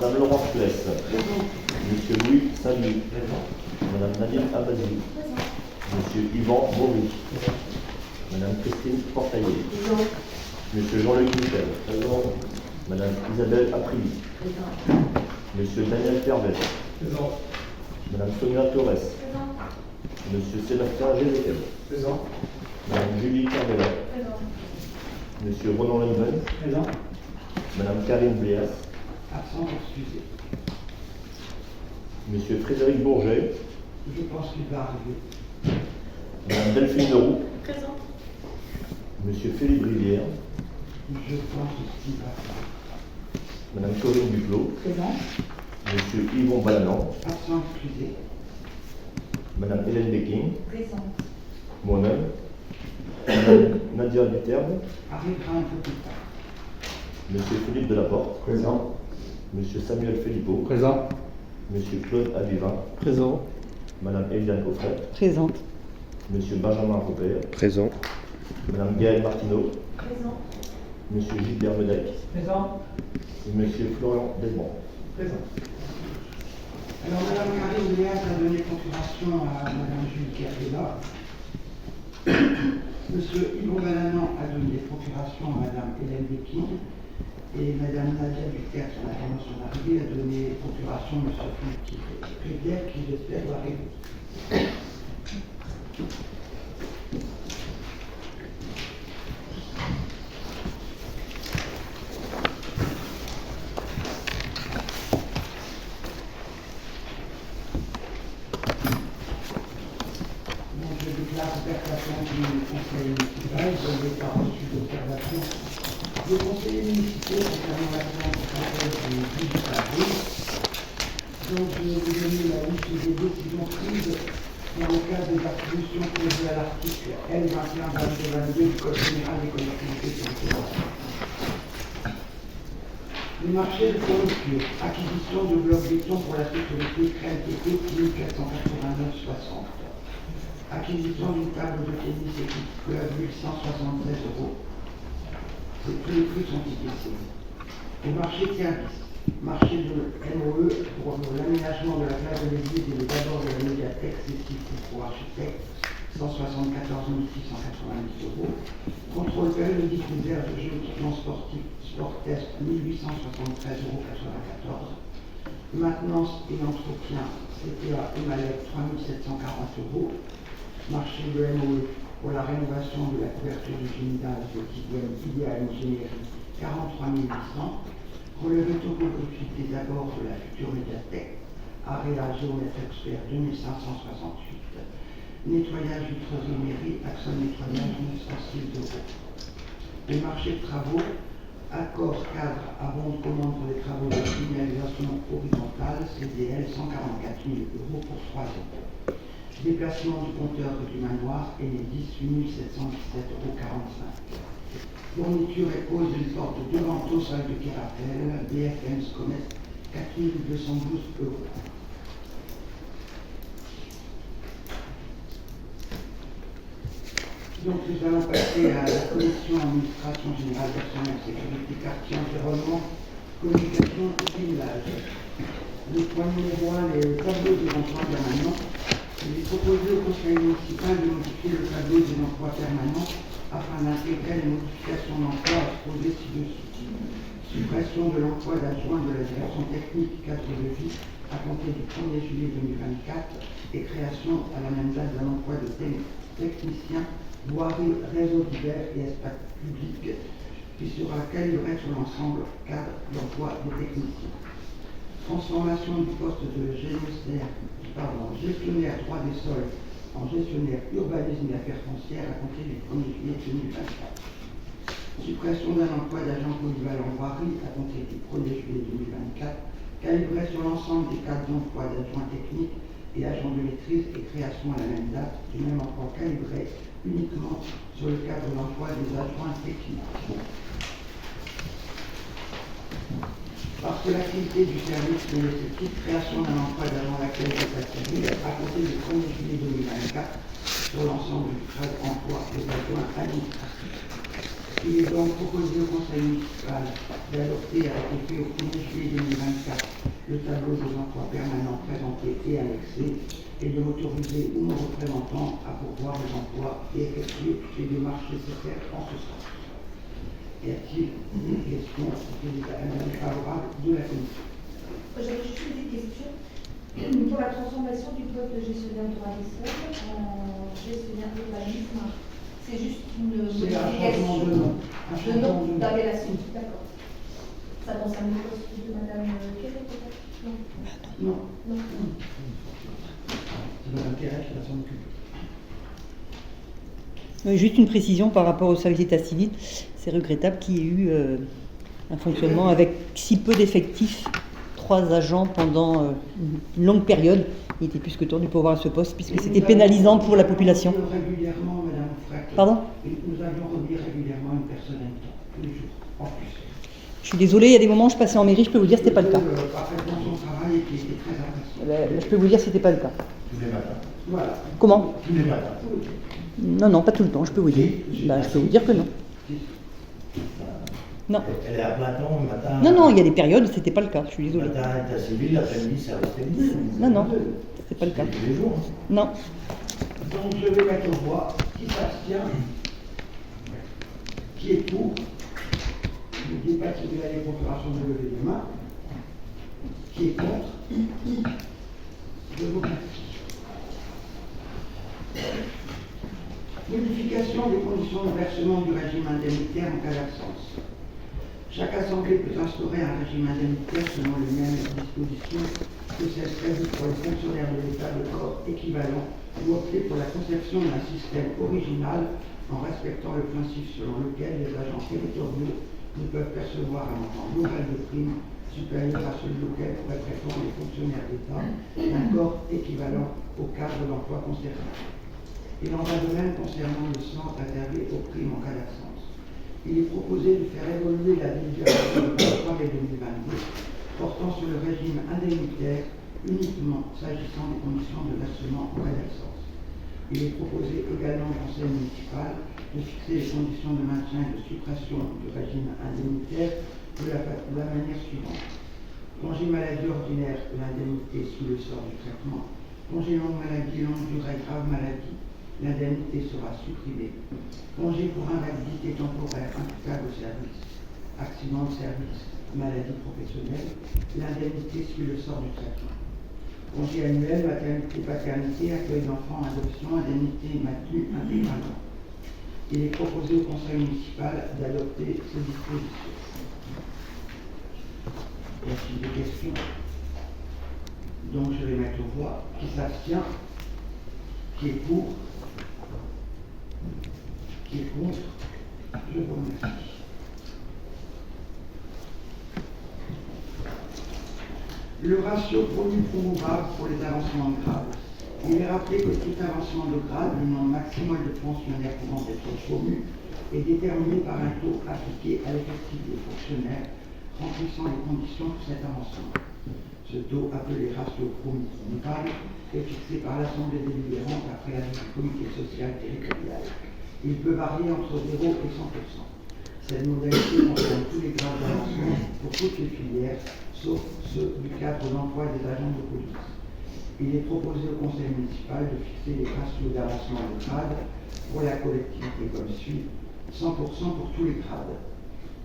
Madame Laurence Pless. Monsieur Louis Salut. Madame Nadine Abazi. Monsieur Yvan Maury. Madame Christine Portaillet. Monsieur Jean-Luc Michel. Madame Isabelle Aprili. Monsieur Daniel Pervet. Madame Sonia Torres. Monsieur Sébastien Gézéquel. Madame Julie Carvela. Monsieur Ronan Lenven. Madame Karine Bléas. Absent, excusé. Monsieur Frédéric Bourget. Je pense qu'il va arriver. Madame Delphine Leroux. Présent. Monsieur Philippe Rivière. Je pense qu'il va arriver. Madame Corinne Duclos. Présent. Monsieur Yvon Balanan. Absent, excusé. Madame Hélène Becking. Présent. Moi-même. Madame Nadia Duterbe. Arrivera un peu plus tard. Monsieur Philippe Delaporte. Présent. Monsieur Samuel Philippot. Présent. Monsieur Claude Aviva. Présent. Madame Eliane Offret. Présente. Monsieur Benjamin Robert. Présent. Madame Gaëlle Martineau. Présent. Monsieur Gilbert Medec. Présent. Et Monsieur Florian Desmond. Présent. Alors, Madame Karine Bléas a donné procuration à Madame Julie Carvela. Monsieur Yvon Balanan a donné procuration à Madame Hélène Becking. Et Madame Nadia Duterre, son intervention d'arrivée, a donné procuration à Monsieur Philippe Rivière, qui j'espère va arriver. Donc, je déclare ouverte du conseil municipal. Je n'ai pas reçu d'observation des conseillers municipaux concernant la séance du 18 avril. Donc, je vais vous donner la liste des décisions prises dans le cadre des attributions prévues à l'article L21-22-22 du Code général des collectivités territoriales. Le marché de fourniture, acquisition de blocs béton pour la sécurité CREMTT 1489,60. Acquisition d'une table de tennis équipe club 1176 €. Tous les prix sont ici. Au marché de service, marché de MOE pour l'aménagement de la place de l'église et les abords de la médiathèque, c'est pour architecte, 174 690 €. Contrôle périodique des aires de jeu équipement sportif, sport test, 1873,94 €. Maintenance et entretien, CPA et Malek, 3740 €. Marché de MOE pour la rénovation de la couverture du gymnase de Tigouane Idéal Ingénierie, 43 800. Relevé topographique des abords de la future médiathèque, Aréa Géomètre Expert, 2568. Nettoyage vitrerie mairie, Axon nettoyage, 906 €. Les marchés de travaux, accord cadre à bon de commande pour les travaux de signalisation horizontale, CDL, 144 000 € pour 3 ans. Déplacement du compteur du manoir, Enedis, 8717,45 €. Fourniture et pose d'une porte de ventaux, salle de Kératel, BFM Scomet, 4212 €. Donc nous allons passer à la commission administration générale personnelle, sécurité, quartier, environnement, communication et village. Le point numéro 1, les tableaux des emplois permanents. Il est proposé au conseil municipal de modifier le tableau des emplois permanents afin d'intégrer les modifications d'emploi exposées ci-dessus. Suppression de l'emploi d'adjoint de la direction technique cadre de vie à compter du 1er juillet 2024 et création à la même date d'un emploi de technicien voirie, réseau divers et espace public qui sera calibré sur l'ensemble cadre d'emploi des techniciens. Transformation du poste de gestionnaire droit des sols en gestionnaire urbanisme et affaires foncières à compter du 1er juillet 2024. Suppression d'un emploi d'agent polyvalent voirie à compter du 1er juillet 2024, calibré sur l'ensemble des cadres d'emploi d'adjoints techniques et agents de maîtrise et création à la même date du même emploi calibré uniquement sur le cadre d'emploi des adjoints techniques. Parce que l'activité du service nécessite création d'un emploi d'agent d'accueil de civile à compter du 1er juillet 2024 sur l'ensemble du cadre emploi des adjoints administratifs. Il est donc proposé au conseil municipal d'adopter avec effet au 1er juillet 2024 tableau des emplois permanents présentés et annexés et de m'autoriser ou mon représentant à pourvoir les emplois et effectuer toutes les démarches nécessaires en ce sens. Y a-t-il des questions ou des avis favorables de la commission? J'avais juste des questions pour la transformation du poste de gestionnaire droit des sols en gestionnaire d'urbanisme. C'est juste une C'est un changement de nom. Un de changement nom de nom. d'appellation. D'accord. Ça concerne le poste de Madame Québec peut-être? Non. Non. C'est Madame Perret qui va s'en occuper. Juste une précision par rapport au service d'état civil. C'est regrettable qu'il y ait eu un fonctionnement avec si peu d'effectifs, 3 agents pendant une longue période. Il était plus que temps de pouvoir à ce poste puisque c'était pénalisant pour la population. Nous avions régulièrement, Madame Frette. Pardon? Nous avions remis régulièrement une personne à mi-temps, tous les jours, en plus. Je suis désolée, il y a des moments où je passais en mairie, je peux vous dire que ce n'était pas le cas. Parfaitement son travail et qui était très apprécié. Je peux vous dire que ce n'était pas le cas. Tous les matins. Voilà. Comment? Tous les matins. Non, pas tout le temps, je peux vous dire. Je peux vous dire que non. Non. Elle est à plein temps le matin. Non, il y a des périodes où c'était pas le cas, je suis Le désolée. matin, état civil, l'après-midi, service technique. Non, c'est pas le cas. Tous les jours. Non. Donc je vais mettre aux voix qui s'abstient, qui est pour. N'oubliez pas qu'il y a les conférences de lever les mains. Qui est contre. Je vous remercie. Modification des conditions de versement du régime indemnitaire en cas d'absence. Chaque assemblée peut instaurer un régime indemnitaire selon les mêmes dispositions que celles prévues pour les fonctionnaires de l'État de corps équivalent ou opter pour la conception d'un système original en respectant le principe selon lequel les agents territoriaux ne peuvent percevoir un montant global de prime supérieur à celui auquel pourraient prétendre les fonctionnaires d'État d'un corps équivalent au cadre d'emploi concerné. Il en va de même concernant le centre réservé aux primes en cas d'absence. Il est proposé de faire évoluer la délibération du 23 mai 2022 portant sur le régime indemnitaire uniquement s'agissant des conditions de versement en cas d'absence. Il est proposé également au Conseil municipal de fixer les conditions de maintien et de suppression du régime indemnitaire de la manière suivante. Congé maladie ordinaire, l'indemnité sous le sort du traitement. Congé longue maladie, longue durée, grave maladie, l'indemnité sera supprimée. Congé pour invalidité temporaire imputable au service, accident de service, maladie professionnelle, l'indemnité suit le sort du traitement. Congé annuel, maternité, paternité, accueil d'enfants, adoption, indemnité maintenue intégralement. Il est proposé au Conseil municipal d'adopter ces dispositions. Y a-t-il des questions? Donc je vais mettre aux voix. Qui s'abstient? Qui est pour? Qui est contre? Je vous remercie. Le ratio promu-promouvable pour les avancements de grade. Il est rappelé que tout avancement de grade, le nombre maximal de fonctionnaires pouvant être promus, est déterminé par un taux appliqué à l'effectif des fonctionnaires remplissant les conditions pour cet avancement. Ce taux, appelé ratio promu-promouvable, est fixé par l'Assemblée délibérante après l'avis du comité social territorial. Il peut varier entre 0 et 100%. Cette modalité concerne tous les grades d'avancement pour toutes les filières, sauf ceux du cadre d'emploi des agents de police. Il est proposé au Conseil municipal de fixer les ratios d'avancement de grade pour la collectivité comme suit: 100% pour tous les grades,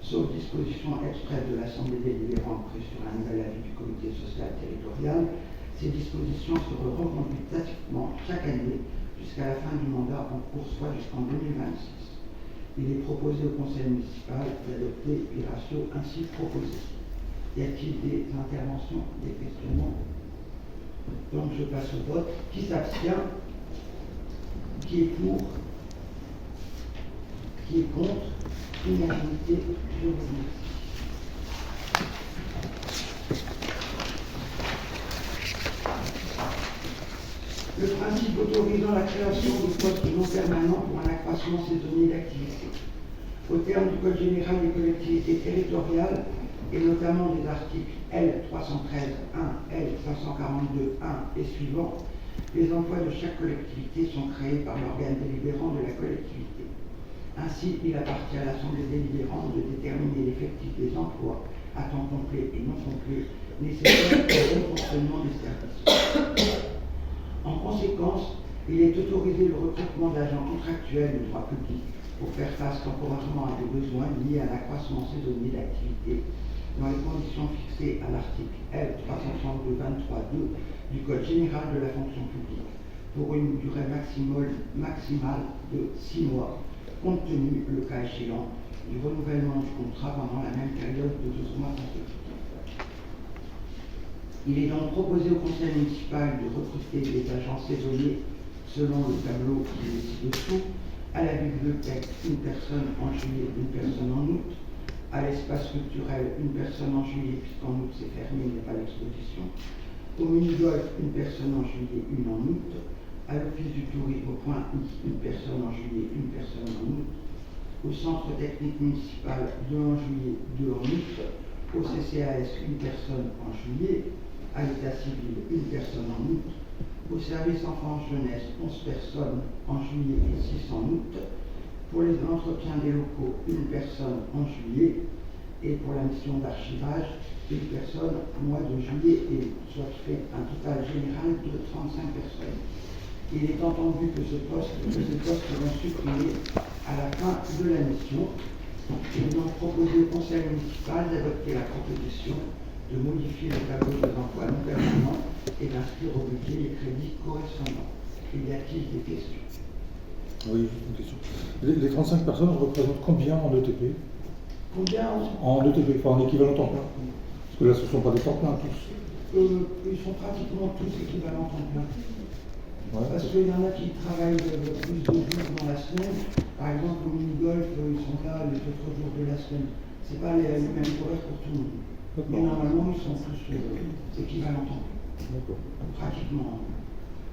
sauf disposition expresse de l'Assemblée délibérante prise sur un nouvel avis du comité social territorial. Ces dispositions seront reconduites tactiquement chaque année jusqu'à la fin du mandat en cours, soit jusqu'en 2026. Il est proposé au Conseil municipal d'adopter les ratios ainsi proposés. Y a-t-il des interventions, des questionnements? Donc je passe au vote. Qui s'abstient? Qui est pour? Qui est contre? Unanimité. Je vous remercie. Le principe autorisant la création de postes non permanents pour un accroissement saisonnier d'activité. Au terme du Code général des collectivités territoriales, et notamment des articles L313.1, L542.1 et suivants, les emplois de chaque collectivité sont créés par l'organe délibérant de la collectivité. Ainsi, il appartient à l'Assemblée délibérante de déterminer l'effectif des emplois à temps complet et non complet nécessaires au bon fonctionnement des services. En conséquence, il est autorisé le recrutement d'agents contractuels du droit public pour faire face temporairement à des besoins liés à l'accroissement saisonnier d'activité dans les conditions fixées à l'article L. 362-23-2 du Code général de la fonction publique pour une durée maximale de 6 mois, compte tenu, le cas échéant, du renouvellement du contrat pendant la même période de 12 mois consécutifs. Il est donc proposé au conseil municipal de recruter des agents saisonniers selon le tableau qui est ci-dessous: à la bibliothèque, une personne en juillet, une personne en août; à l'espace culturel, une personne en juillet, puisqu'en août c'est fermé, il n'y a pas d'exposition; au mini-golf, une personne en juillet, une en août; à l'office du tourisme au point I, une personne en juillet, une personne en août; au centre technique municipal, 2 en juillet, 2 en août; au CCAS, une personne en juillet; à l'état civil, une personne en août; au service enfance-jeunesse, 11 personnes en juillet et 6 en août; pour les entretiens des locaux, une personne en juillet; et pour la mission d'archivage, une personne au mois de juillet et août, soit fait un total général de 35 personnes. Il est entendu que ces postes seront supprimés à la fin de la mission. Il est donc proposé au conseil municipal d'adopter la proposition de modifier le tableau des emplois non permanents et d'inscrire au budget les crédits correspondants. Y a-t-il des questions? Oui, juste une question. Les 35 personnes représentent combien en ETP? Combien En ETP, enfin en équivalent temps plein. Parce que là, ce ne sont pas des temps pleins tous. Ils sont pratiquement tous équivalents temps plein. Ouais. Parce qu'il y en a qui travaillent plus de jours dans la semaine. Par exemple, au mini-golf, ils sont là les autres jours de la semaine. Ce n'est pas les mêmes horaires pour tout le monde. Mais normalement, ils sont tous équivalents temps plein. D'accord. Pratiquement,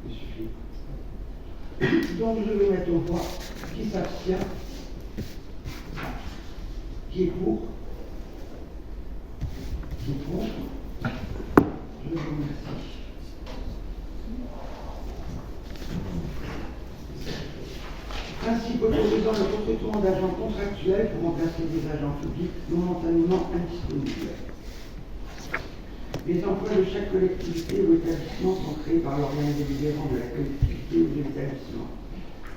il suffit. Donc je vais mettre au voix qui s'abstient, qui est pour, qui est contre. Je vous remercie. Principe autorisant le recrutement d'agents contractuels pour remplacer des agents publics momentanément indisponibles. Les emplois de chaque collectivité ou établissement sont créés par l'organe délibérant de la collectivité ou de l'établissement.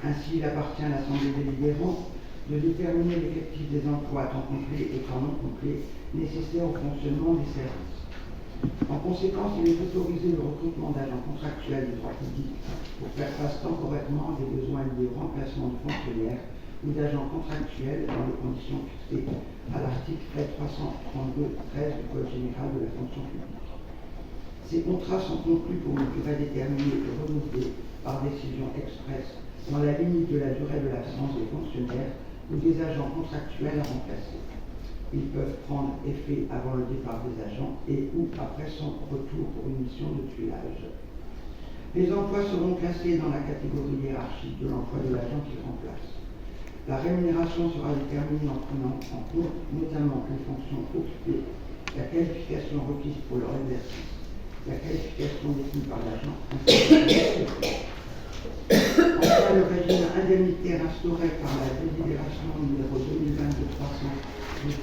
Ainsi, il appartient à l'Assemblée délibérante de déterminer l'effectif des emplois à temps complet et temps non complet nécessaires au fonctionnement des services. En conséquence, il est autorisé le recrutement d'agents contractuels du droit public pour faire face temporairement à des besoins liés au remplacement de fonctionnaires ou d'agents contractuels dans les conditions fixées à l'article 332-13 du Code général de la fonction publique. Ces contrats sont conclus pour une durée déterminée et renouvelée par décision expresse dans la limite de la durée de l'absence des fonctionnaires ou des agents contractuels à remplacer. Ils peuvent prendre effet avant le départ des agents et ou après son retour pour une mission de tuilage. Les emplois seront classés dans la catégorie hiérarchique de l'emploi de l'agent qui remplace. La rémunération sera déterminée en prenant en compte notamment les fonctions occupées, la qualification requise pour leur exercice, la qualification définie par l'agent, ainsi que enfin, le régime indemnitaire instauré par la délibération numéro 2022-300 du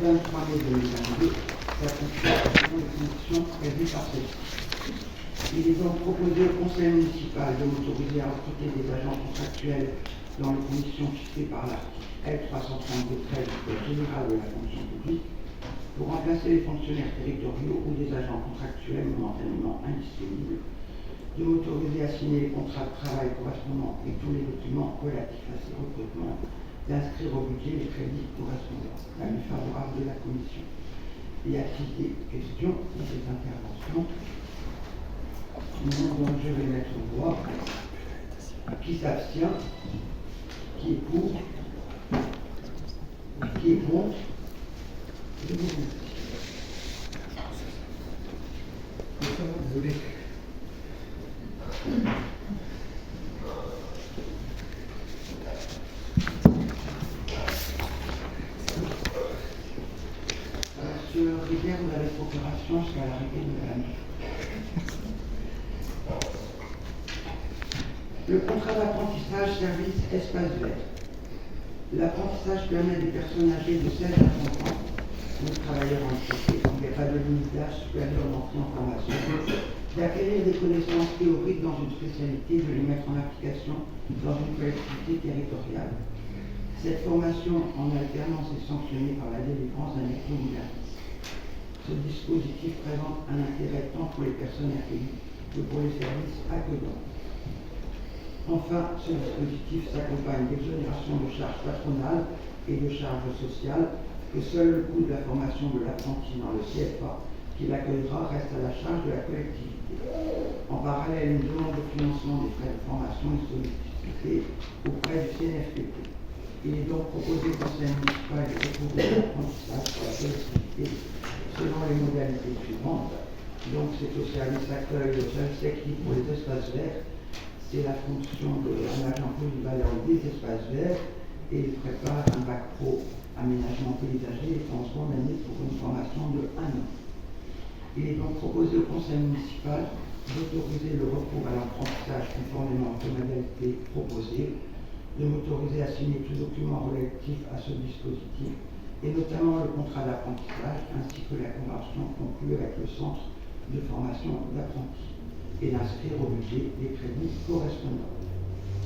23 mai 2022 s'appliquera selon les conditions prévues par celle-ci. Il est donc proposé au conseil municipal de m'autoriser à recruter des agents contractuels dans les conditions fixées par l'article L. 332-13 du Code général de la fonction publique pour remplacer les fonctionnaires territoriaux ou des agents contractuels momentanément indisponibles, de m'autoriser à signer les contrats de travail correspondants et tous les documents relatifs à ces recrutements, d'inscrire au budget les crédits correspondants. L'avis favorable de la Commission. Y a-t-il des questions ou des interventions? Non, donc je vais mettre au voix. Qui s'abstient? Qui est pour? Qui est contre? Je vous remercie. Désolé. Monsieur Rivière, vous avez procuration jusqu'à l'arrivée de l'année. Le contrat d'apprentissage service espace vert. L'apprentissage permet des personnes âgées de 16 à 30 ans les travailleurs handicapés, il n'y a pas de limite d'âge supérieur d'entrée en formation, d'acquérir des connaissances théoriques dans une spécialité, de les mettre en application dans une collectivité territoriale. Cette formation en alternance est sanctionnée par la délivrance d'un diplôme d'artiste. Ce dispositif présente un intérêt tant pour les personnes accueillies que pour les services accueillants. Enfin, ce dispositif s'accompagne d'exonérations de charges patronales et de charges sociales que seul le coût de la formation de l'apprenti dans le CFA qui l'accueillera reste à la charge de la collectivité. En parallèle, une demande de financement des frais de formation est sollicitée auprès du CNFPT. Il est donc proposé au conseil municipal de retrouver l'apprentissage pour la collectivité selon les modalités suivantes. Donc c'est au service accueil, au service technique pour les espaces verts. C'est la fonction d'un agent polyvalent des espaces verts et il prépare un bac pro aménagement paysager et transport d'année pour une formation de 1 an. Il est donc proposé au conseil municipal d'autoriser le recours à l'apprentissage conformément aux modalités proposées, de m'autoriser à signer tout document relatif à ce dispositif et notamment le contrat d'apprentissage ainsi que la convention conclue avec le centre de formation d'apprentis et d'inscrire au budget les crédits correspondants.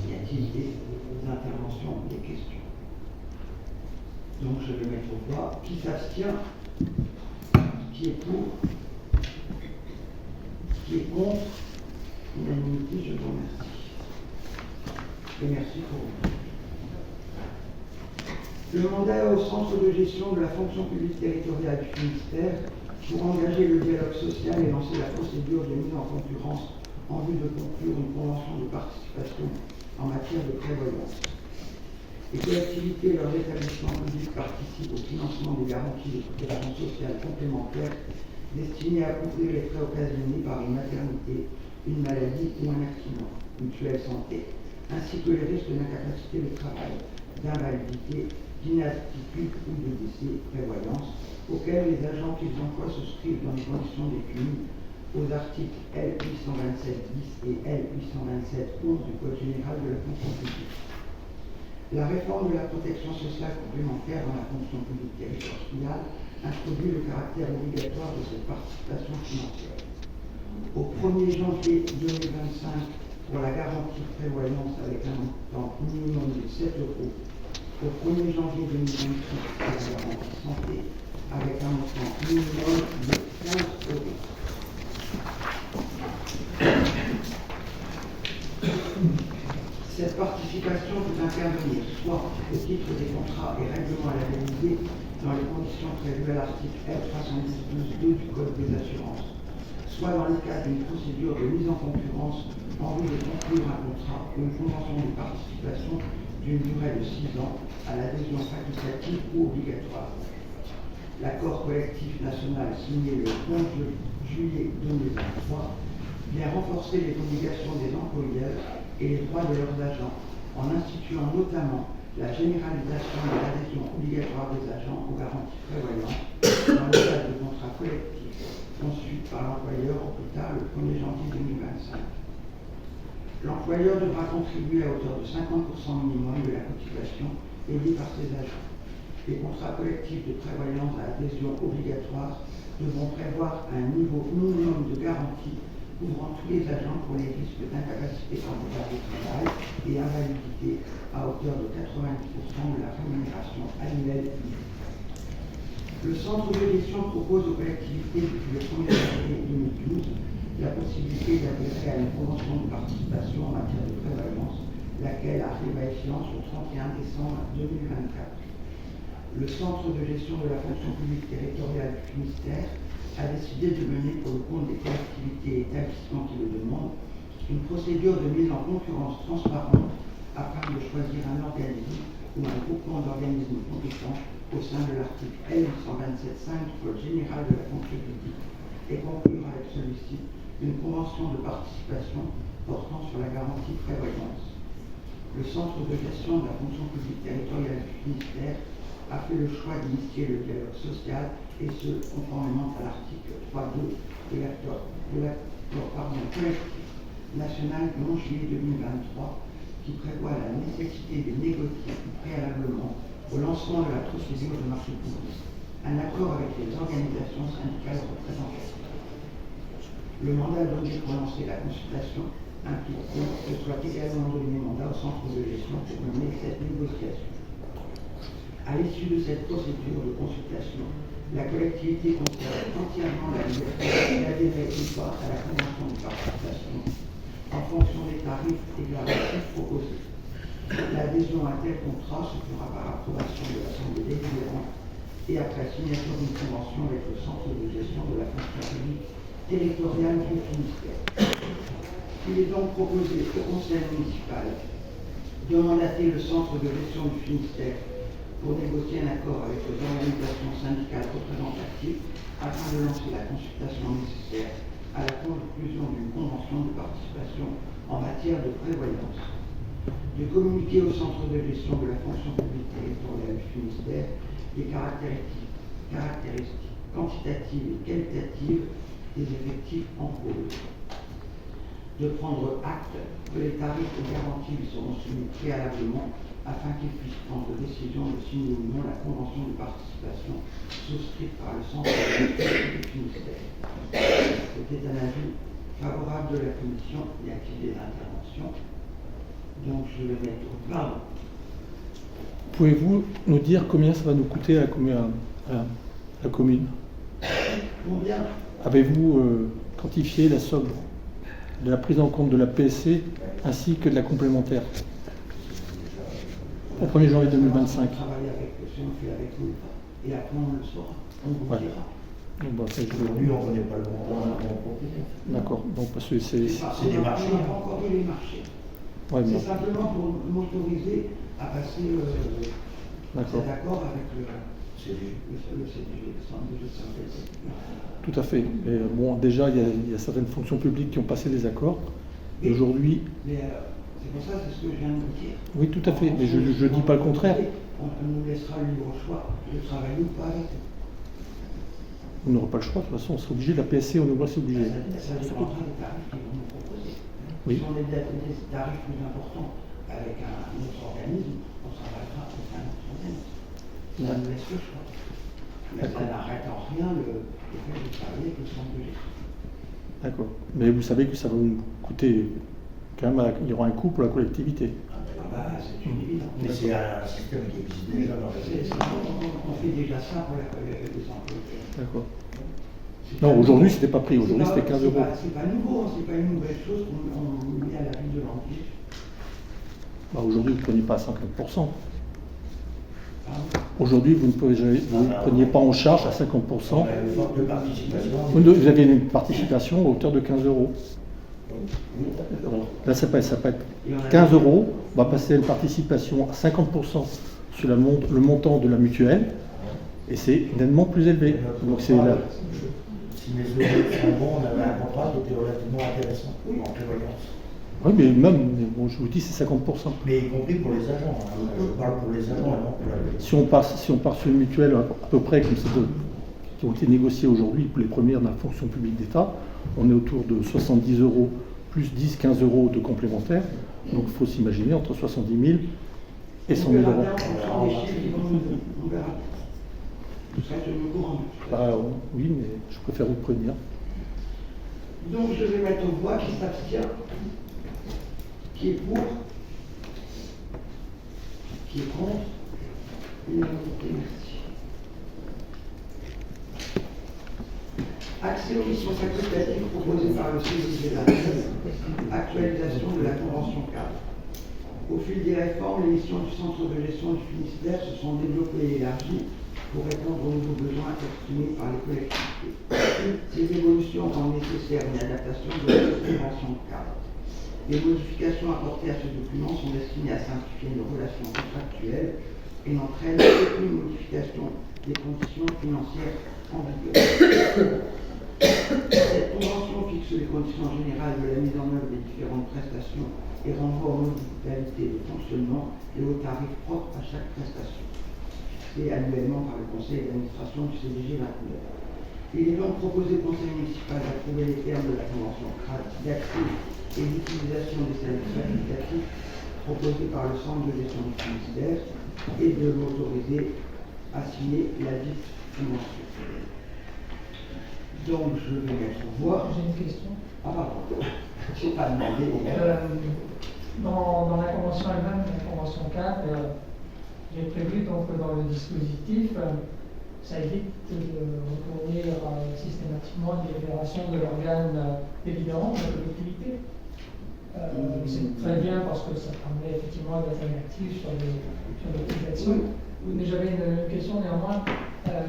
Y a-t-il des interventions, des questions? Donc je vais mettre au voix. Qui s'abstient? Qui est pour? Qui est contre? Unanimité, je vous remercie. Et merci pour vous. Le mandat au centre de gestion de la fonction publique territoriale du Finistère pour engager le dialogue social et lancer la procédure de mise en concurrence en vue de conclure une convention de participation en matière de prévoyance. Les collectivités et leurs établissements publics participent au financement des garanties de protection sociale complémentaires destinées à couvrir les frais occasionnés par une maternité, une maladie ou un accident, mutuelle santé, ainsi que les risques d'incapacité de travail, d'invalidité, d'inaptitude ou de décès, prévoyance, auxquels les agents qu'ils emploient souscrivent dans les conditions définies aux articles L. 827-10 et L. 827-11 du Code général de la fonction publique. La réforme de la protection sociale complémentaire dans la fonction publique territoriale introduit le caractère obligatoire de cette participation financière. Au 1er janvier 2025, pour la garantie de prévoyance avec un montant minimum de 7 €, au 1er janvier 2026 pour la garantie santé avec un montant minimum de 15 €. Cette participation peut intervenir soit au titre des contrats et règlements labellisés dans les conditions prévues à l'article L. 312-2 du Code des assurances, soit dans le cadre d'une procédure de mise en concurrence en vue de conclure un contrat ou une convention de participation d'une durée de 6 ans à l'adhésion facultative ou obligatoire. L'accord collectif national signé le 11 juillet 2023 vient renforcer les obligations des employeurs et les droits de leurs agents en instituant notamment la généralisation de l'adhésion obligatoire des agents aux garanties prévoyantes dans le cadre de contrats collectifs conçus par l'employeur au plus tard le 1er janvier 2025. L'employeur devra contribuer à hauteur de 50% minimum de la cotisation payée par ses agents. Les contrats collectifs de prévoyance à adhésion obligatoire devront prévoir un niveau minimum de garantie couvrant tous les agents pour les risques d'incapacité temporaire de travail et invalidité à hauteur de 90% de la rémunération annuelle. Le centre de gestion propose aux collectivités depuis le 1er janvier 2012 la possibilité d'adhérer à une convention de participation en matière de prévoyance, laquelle arrive à échéance au 31 décembre 2024. Le centre de gestion de la fonction publique territoriale du Finistère a décidé de mener pour le compte des collectivités et établissements qui le demandent une procédure de mise en concurrence transparente afin de choisir un organisme ou un groupement d'organismes compétents au sein de l'article L. 827-5 du Code général de la fonction publique et conclure avec celui-ci une convention de participation portant sur la garantie prévoyance. Le centre de gestion de la fonction publique territoriale du Finistère a fait le choix d'initier le dialogue social et ce, conformément à l'article 3.2 de l'accord collectif national du 11 juillet 2023 qui prévoit la nécessité de négocier préalablement au lancement de la procédure de marché public un accord avec les organisations syndicales représentatives. Le mandat donc pour lancer la consultation implique que soit également donné mandat au centre de gestion pour mener cette négociation. À l'issue de cette procédure de consultation, la collectivité conserve entièrement la liberté d'adhérer ou pas à la convention de participation en fonction des tarifs déclaratifs proposés. L'adhésion à un tel contrat se fera par approbation de l'Assemblée délibérante et après signature d'une convention avec le centre de gestion de la fonction publique territoriale du Finistère. Il est donc proposé au Conseil municipal de mandater le centre de gestion du Finistère pour négocier un accord avec les organisations syndicales représentatives afin de lancer la consultation nécessaire à la conclusion d'une convention de participation en matière de prévoyance. De communiquer au centre de gestion de la fonction publique territoriale du Finistère les caractéristiques quantitatives et qualitatives des effectifs en cause. De prendre acte que les tarifs et garanties lui seront soumis préalablement afin qu'il puisse prendre décision de signer ou non la convention de participation souscrite par le centre de gestion du Finistère. C'était un avis favorable de la commission. Y a-t-il des interventions? Donc je vais mettre au pardon. Pouvez-vous nous dire combien ça va nous coûter à la commune? Combien? Avez-vous quantifié la somme de la prise en compte de la PSC ainsi que de la complémentaire au 1er janvier 2025? On travaille avec, si on fait avec nous, et après on le saura, on vous dira. Bon, Aujourd'hui, on ne connaît pas le montant qu'on propose. d'accord, donc parce que c'est... C'est des marchés. On n'a pas encore eu les marchés. Ouais, C'est mais... simplement pour m'autoriser à passer D'accord. cet accord avec le CDG. CDG, le centre de gestion des services. Tout à fait. Mais bon, déjà, il y a certaines fonctions publiques qui ont passé des accords. Et aujourd'hui... Mais c'est pour ça, c'est ce que je viens de vous dire. Oui, tout à fait. Mais je ne dis pas le contraire. On nous laissera le libre choix de travailler ou pas avec eux. On n'aura pas le choix, de toute façon, on sera obligé. La PSC, on est obligé. Ça dépendra des tarifs qu'ils vont nous proposer. Oui. Si on a des tarifs plus importants avec un autre organisme, on s'arrêtera avec un autre organisme. Ça nous laisse le choix. Mais ça n'arrête en rien le fait de travailler avec le centre de gestion. D'accord. Mais vous savez que ça va nous coûter... Quand même, il y aura un coût pour la collectivité. Ah bah, c'est une évidence. Mais c'est un système qui existe déjà dans On fait déjà ça pour les employés. D'accord. Non, aujourd'hui, c'était pas pris. Aujourd'hui, c'était 15 euros. C'est pas nouveau, c'est pas une nouvelle chose qu'on met à la ville de l'Empire. Bah, aujourd'hui, vous ne preniez pas à 50%. Aujourd'hui, vous ne preniez pas en charge à 50%. On a une forme de participation. Vous avez une participation à hauteur de 15 euros. Alors, là, ça peut être 15 euros. On va passer une participation à 50% sur le montant de la mutuelle. Et c'est nettement plus élevé. Donc, c'est là. Si mes euros sont bons, on avait un contrat qui était relativement intéressant en prévoyance. Oui, mais même, bon, je vous dis, c'est 50%. Mais y compris pour les agents. Hein. Je parle pour les agents et non pour la ville. Si on part sur une mutuelle à peu près comme celles qui ont été négociées aujourd'hui pour les premières de la fonction publique d'État, on est autour de 70 euros plus 10-15 euros de complémentaires. Donc il faut s'imaginer entre 70 000 et 100 000 euros. On verra. Tout ça, je me courant. Bah, oui, mais je préfère vous prévenir. Donc je vais mettre aux voix qui s'abstient, qui est pour, qui est contre. Unanimité, merci. Accès aux missions facultatives proposées par le CDG, actualisation de la convention cadre. Au fil des réformes, les missions du centre de gestion du Finistère se sont développées et élargies pour répondre aux nouveaux besoins exprimés par les collectivités. Ces évolutions rendent nécessaire une adaptation de la convention de cadre. Les modifications apportées à ce document sont destinées à simplifier nos relations contractuelles et n'entraînent aucune modification des conditions financières en vigueur. Cette convention fixe les conditions générales de la mise en œuvre des différentes prestations et renvoie aux modalités de fonctionnement et aux tarifs propres à chaque prestation, fixés annuellement par le conseil d'administration du CDG 29. Il est donc proposé au conseil municipal d'approuver les termes de la convention d'accès et d'utilisation des services facultatifs proposés par le centre de gestion du Finistère et de l'autoriser à signer la dite convention. Donc je vais mettre au voix. J'ai une question. Ah pardon, je n'ai pas demandé. Dans la convention elle-même, la convention 4, j'ai prévu donc dans le dispositif, ça évite de recourir systématiquement à une délibération de l'organe délibérant de la collectivité. C'est très bien parce que ça permet effectivement d'être actif sur les actions. Mais j'avais une question néanmoins.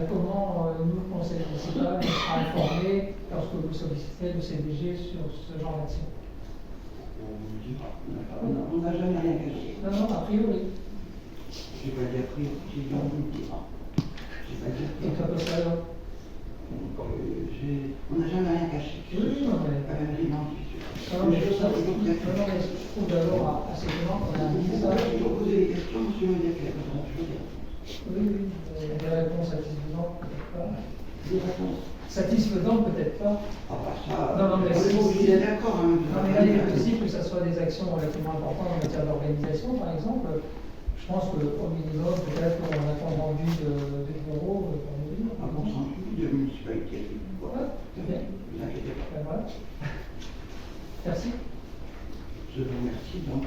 Comment nous, le Conseil municipal, sera informé lorsque vous sollicitez le CDG sur ce genre d'action? On n'a jamais rien caché. Non, a priori. Je n'ai pas dit a priori, j'ai dit on vous le dira. J'ai pas dit a priori. Donc à peu près là. On n'a jamais rien caché. Oui, non, mais. Non, mais je trouve d'abord assez étonnant qu'on a dit ça. Je vais poser des questions, monsieur Mediac. Oui, des réponses satisfaisantes, peut-être pas. Des réponses Satisfaisantes, peut-être pas. Ah bah ça, Non, mais on est obligé d'être d'accord. Hein, non, mais là, il est possible que ce soit des actions relativement importantes en matière d'organisation, par exemple. Je pense qu'au minimum, peut-être, on a un rendu de bureau pour nous dire. Un compte rendu de municipalité. Voilà, c'est bien. Ne vous inquiétez pas. Ben, voilà. Merci. Je vous remercie. Donc,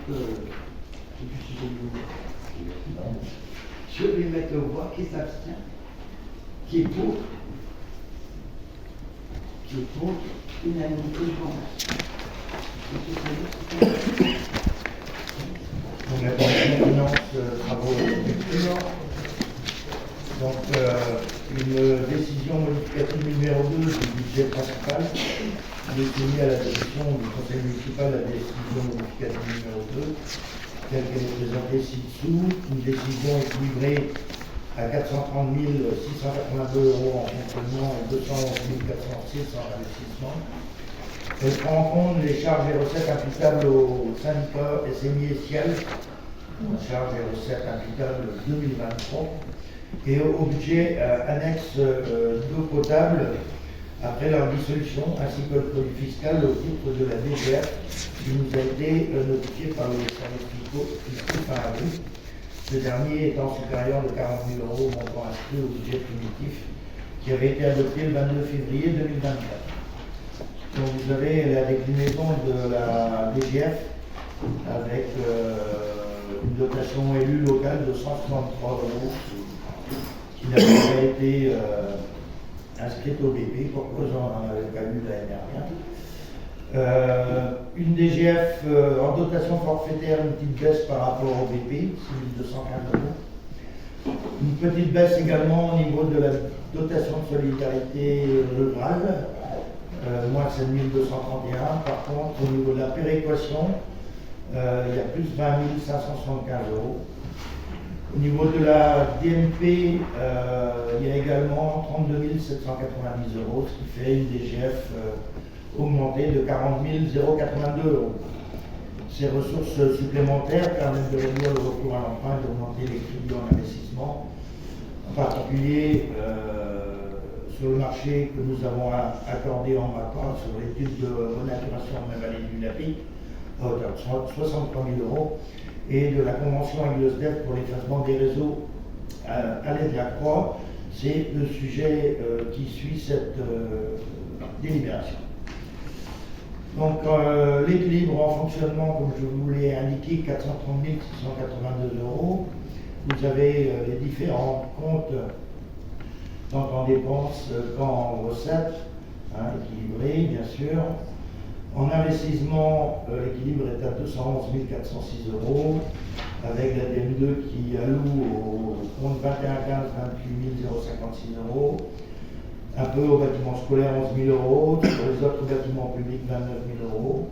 je vais mettre au voix qui s'abstient, qui est pour, unanimité, je vous remercie. Donc la commission finance travaux structure. Donc une décision modificative numéro 2 du budget principal. Il est soumis à la décision du conseil municipal la décision modificative numéro 2, telle qu'elle est présentée ci-dessous. Une décision équilibrée à 430 682 euros en fonctionnement et 211 406 en investissement. Elle prend en compte les charges et recettes imputables au syndicat SMI et Ciel, charges et recettes imputables 2023, et au budget annexe d'eau potable après leur dissolution, ainsi que le produit fiscal au titre de la DGF qui nous a été notifié par le service fiscaux fin avril. Ce dernier étant supérieur de 40 000 euros au montant inscrit au budget primitif qui avait été adopté le 22 février 2024. Donc vous avez la déclinaison de la DGF avec une dotation élue locale de 163 euros qui n'avait pas été inscrite au BP, pour cause on n'en avait pas eu l'année dernière. Une DGF en dotation forfaitaire, une petite baisse par rapport au BP, 6 215 euros. Une petite baisse également au niveau de la dotation de solidarité rurale, moins 7 231. Par contre, au niveau de la péréquation, il y a plus 20 575 euros. Au niveau de la DMP, il y a également 32 790 euros, ce qui fait une DGF augmentée de 40 082 euros. Ces ressources supplémentaires permettent de réduire le recours à l'emprunt et d'augmenter les crédits en investissement, en particulier sur le marché que nous avons accordé en MAPA sur l'étude de renaturation en vallée du Lapic, à hauteur de 63 000 euros, et de la convention avec le SDEF pour l'effacement des réseaux à l'aide de la Croix. C'est le sujet qui suit cette délibération. Donc l'équilibre en fonctionnement, comme je vous l'ai indiqué, 430 682 euros. Vous avez les différents comptes, tant en dépenses qu'en recettes, équilibrés bien sûr. En investissement, l'équilibre est à 211 406 euros, avec la DM2 qui alloue au compte 2115 28 056 euros, un peu au bâtiment scolaire 11 000 euros, sur les autres bâtiments publics 29 000 euros,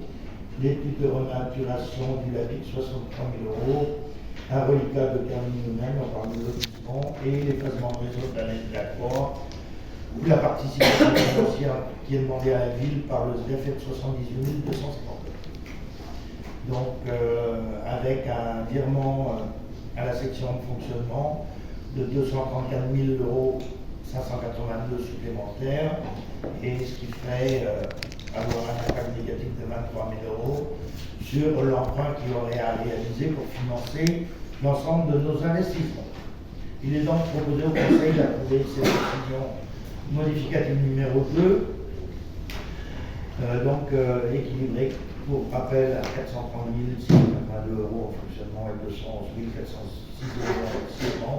l'étude de renaturation du Lapic 63 000 euros, un reliquat de termine nous-mêmes, on parle de lotissement, et l'effacement de réseau de la Croix, ou la participation financière qui est demandée à la ville par le SDEF est de 78 250 euros. Donc, avec un virement à la section de fonctionnement de 234 000 euros 582 supplémentaires, et ce qui ferait avoir un impact négatif de 23 000 euros sur l'emprunt qu'il aurait à réaliser pour financer l'ensemble de nos investissements. Il est donc proposé au Conseil d'approuver cette décision modificative numéro 2, équilibrée pour rappel à 430 682 euros en fonctionnement et 211 406 euros en investissement,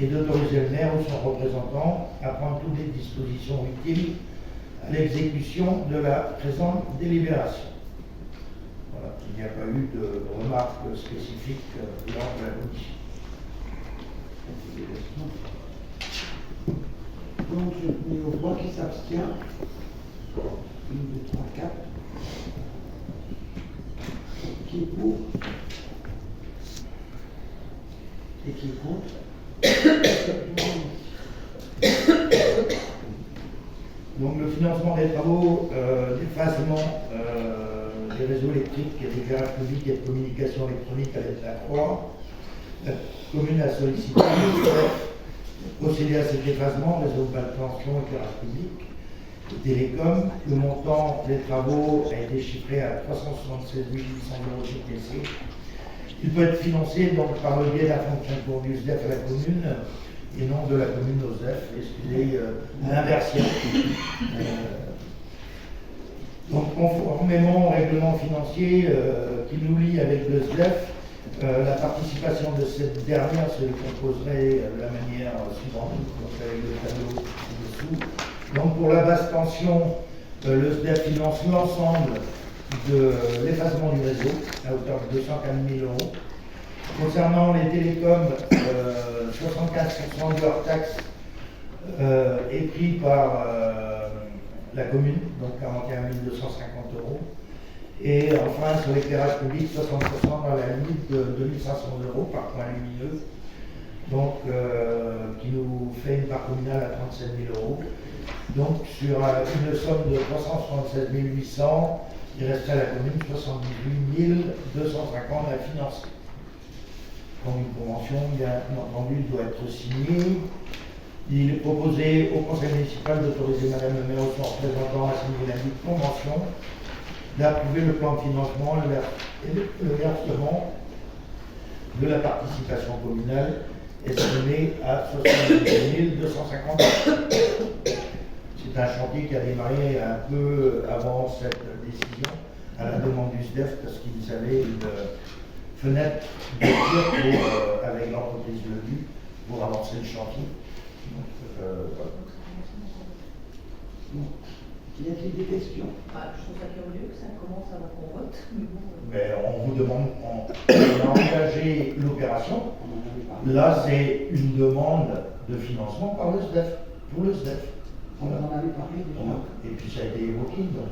et d'autoriser le maire ou son représentant à prendre toutes les dispositions utiles à l'exécution de la présente délibération. Voilà, il n'y a pas eu de remarques spécifiques lors de la commission. Donc je mets au voix qui s'abstient. 1, 2, 3, 4. Qui est pour? Et qui est contre? Donc le financement des travaux d'effacement des réseaux électriques et d'éclairage public et de communication électronique à l'aide de la Croix. La commune a sollicité le procéder à cet effacement, réseau de basse tension, éclairage public et télécom. Le montant des travaux a été chiffré à 376 800 euros TTC. Il peut être financé donc par le biais de la fonction pour du SDEF à la commune et non de la commune au SDEF. Excusez l'inversion. Donc conformément au règlement financier qui nous lie avec le SDEF, la participation de cette dernière se composerait de la manière suivante, donc avec le tableau ci-dessous. Donc pour la basse tension, le SDEF finance l'ensemble de l'effacement du réseau à hauteur de 204 000 euros. Concernant les télécoms, 75% de leur taxe est pris par la commune, donc 41 250 euros. Et enfin, sur l'éclairage public, 60% dans la limite de 2500 euros par point lumineux, donc qui nous fait une part communale à 37 000 euros. Donc sur une somme de 376 800, il resterait à la commune 78 250 à financer. Donc une convention, bien entendu, doit être signée. Il est proposé au conseil municipal d'autoriser Madame le maire ou son représentant à signer la dite convention, d'approuver le plan de financement et le versement de la participation communale estimée à 78 250 euros. C'est un chantier qui a démarré un peu avant cette décision, à la demande du SDEF, parce qu'ils avaient une fenêtre de tir avec l'entreprise Lebu pour avancer le chantier. Donc, Y a-t-il des questions? Je trouve ça curieux que ça commence avant qu'on vote. mais on vous demande, on a engagé l'opération. Là, c'est une demande de financement par le SDEF, pour le SDEF. On en avait parlé déjà. Et puis ça a été évoqué. Donc,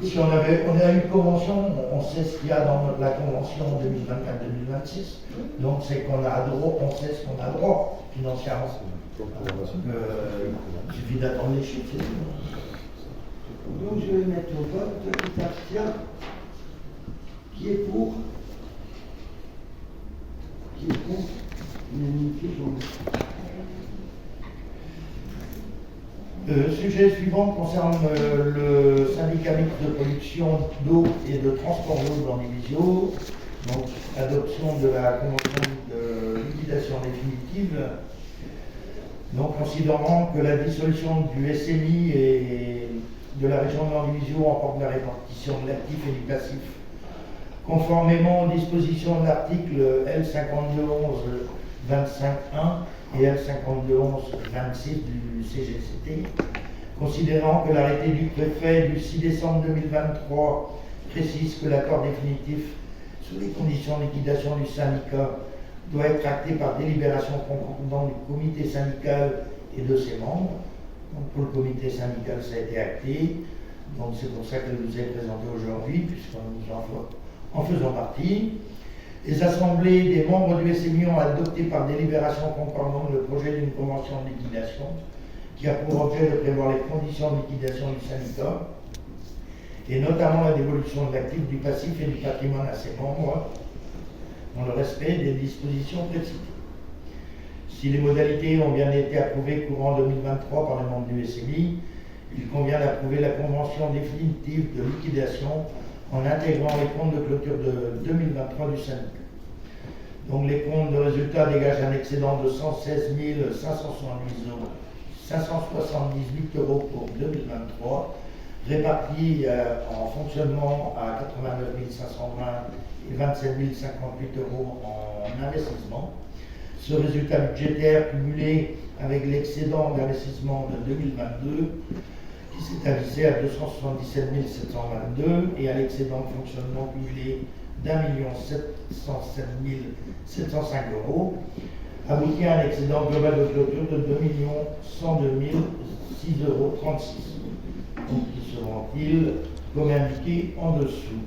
si on a une convention, on sait ce qu'il y a dans la convention 2024-2026. Donc c'est qu'on a droit, on sait ce qu'on a droit financièrement. Il suffit d'attendre les chiffres. Donc je vais mettre au vote qui s'abstient. Qui est pour? Qui est contre? Unanimité, je vous remercie. Le sujet suivant concerne le syndicat mixte de production d'eau et de transport d'eau dans l'Ivisio. Donc, adoption de la convention de liquidation définitive. Donc, considérant que la dissolution du SMI et de la région de l'Andivisio emporte la répartition de l'actif et du passif, conformément aux dispositions de l'article L5211-25-1 et L5211-26 du CGCT, considérant que l'arrêté du préfet du 6 décembre 2023 précise que l'accord définitif sur les conditions de liquidation du syndicat doit être acté par délibération concordante du comité syndical et de ses membres. Donc pour le comité syndical, ça a été acté. Donc c'est pour ça qu'elle nous est présentée aujourd'hui, puisqu'on nous en faisons partie. Les assemblées des membres du SMI ont adopté par délibération concordante le projet d'une convention de liquidation qui a pour objet de prévoir les conditions de liquidation du syndicat et notamment la dévolution de l'actif, du passif et du patrimoine à ses membres dans le respect des dispositions précitées. Si les modalités ont bien été approuvées courant 2023 par les membres du SMI, il convient d'approuver la convention définitive de liquidation en intégrant les comptes de clôture de 2023 du syndicat. Donc les comptes de résultats dégagent un excédent de 116 578 euros pour 2023, répartis en fonctionnement à 89 520 et 27 058 euros en investissement. Ce résultat budgétaire cumulé avec l'excédent d'investissement de 2022 qui s'établissait à 277 722 et à l'excédent de fonctionnement cumulé d'1 707 705 euros, aboutit à un excédent global de clôture de 2 102 6,36 euros. Donc, qui seront-ils, comme indiqué en dessous.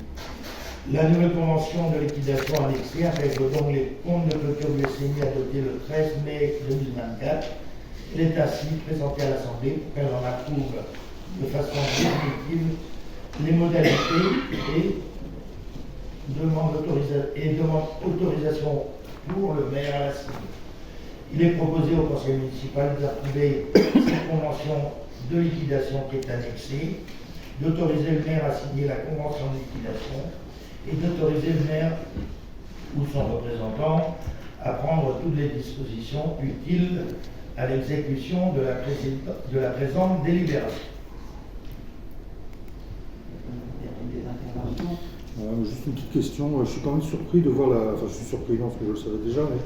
La nouvelle convention de liquidation annexée intègre donc les comptes de clôture du SMI adoptés le 13 mai 2024. Elle est ainsi présentée à l'Assemblée pour qu'elle en approuve de façon définitive les modalités et demande autorisation pour le maire à la signer. Il est proposé au conseil municipal d'approuver cette convention de liquidation qui est annexée, d'autoriser le maire à signer la convention de liquidation et d'autoriser le maire ou son représentant à prendre toutes les dispositions utiles à l'exécution de la présente délibération. Des interventions. Juste une petite question, je suis quand même surpris de voir enfin je suis surpris non parce que je le savais déjà, mais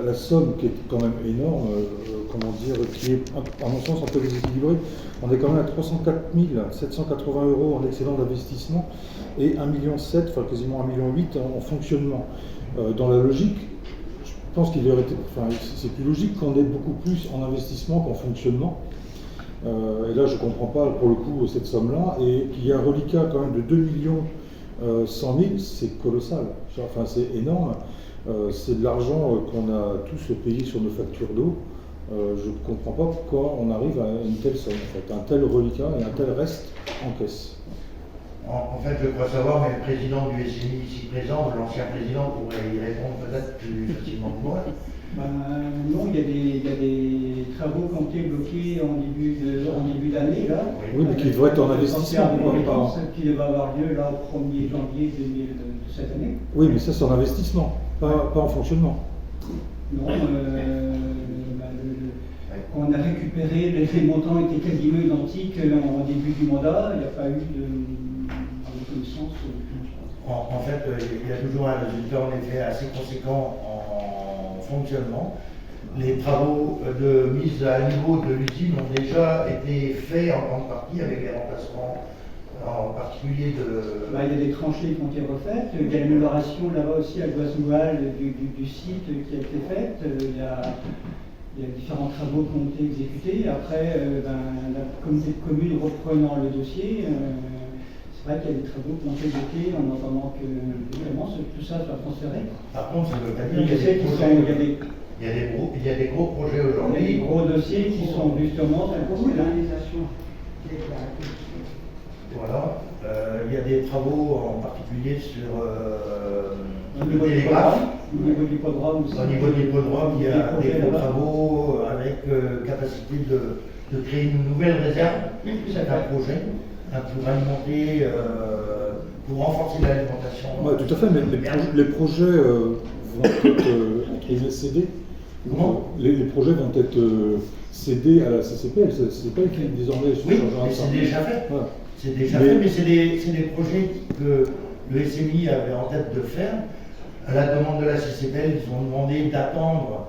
la somme qui est quand même énorme, qui est à mon sens un peu déséquilibrée. On est quand même à 304 780 euros en excédent d'investissement et 1,7 million, enfin quasiment 1,8 million en fonctionnement. Dans la logique, je pense qu'il aurait été, c'est plus logique qu'on ait beaucoup plus en investissement qu'en fonctionnement. Et là je ne comprends pas pour le coup cette somme-là, et qu'il y a un reliquat quand même de 2 100 000, c'est colossal, enfin c'est énorme, c'est de l'argent qu'on a tous payé sur nos factures d'eau. Je ne comprends pas pourquoi on arrive à une telle somme, en fait, un tel reliquat et un tel reste en caisse. En fait, je crois savoir, mais le président du SMI ici présent, l'ancien président, pourrait y répondre peut-être plus facilement que moi. Non, il y a des travaux qui ont été bloqués en début d'année, là. Oui, mais qui devraient être en investissement. Qui devait avoir lieu là, au 1er janvier de cette année. Oui, mais ça c'est en investissement, pas en fonctionnement. Non, on a récupéré, les montants étaient quasiment identiques en début du mandat, il n'y a pas eu de connaissance. En fait, il y a toujours un résultat en effet assez conséquent en fonctionnement. Les travaux de mise à niveau de l'usine ont déjà été faits en grande partie avec les remplacements, en particulier de... Il y a des tranchées qui ont été refaites, il y a l'amélioration là-bas aussi à Goise-Noual du site qui a été faite, il y a différents travaux qui ont été exécutés. Après, la communauté de communes reprenant le dossier, c'est vrai qu'il y a des travaux qui ont été bloqués en attendant que vraiment tout ça soit transféré. Par contre, ça ne veut pas dire qu'il y a des projets. Il y a des gros projets aujourd'hui. Il y a des gros dossiers qui sont justement La communalisation. Voilà. Il y a des travaux en particulier sur au niveau le télégraphe. Au niveau du hippodrome aussi. Au niveau de l'hippodrome, il y a des gros travaux avec capacité de créer une nouvelle réserve. C'est un projet pour alimenter, pour renforcer l'alimentation. Ouais, tout à fait, mais les projets vont être entre guillemets cédés. Comment les projets vont être cédés à la CCPL. C'est pas qui est désormais. Oui, mais c'est déjà fait. Voilà. C'est déjà fait, mais c'est des projets que le SMI avait en tête de faire. À la demande de la CCPL, ils ont demandé d'attendre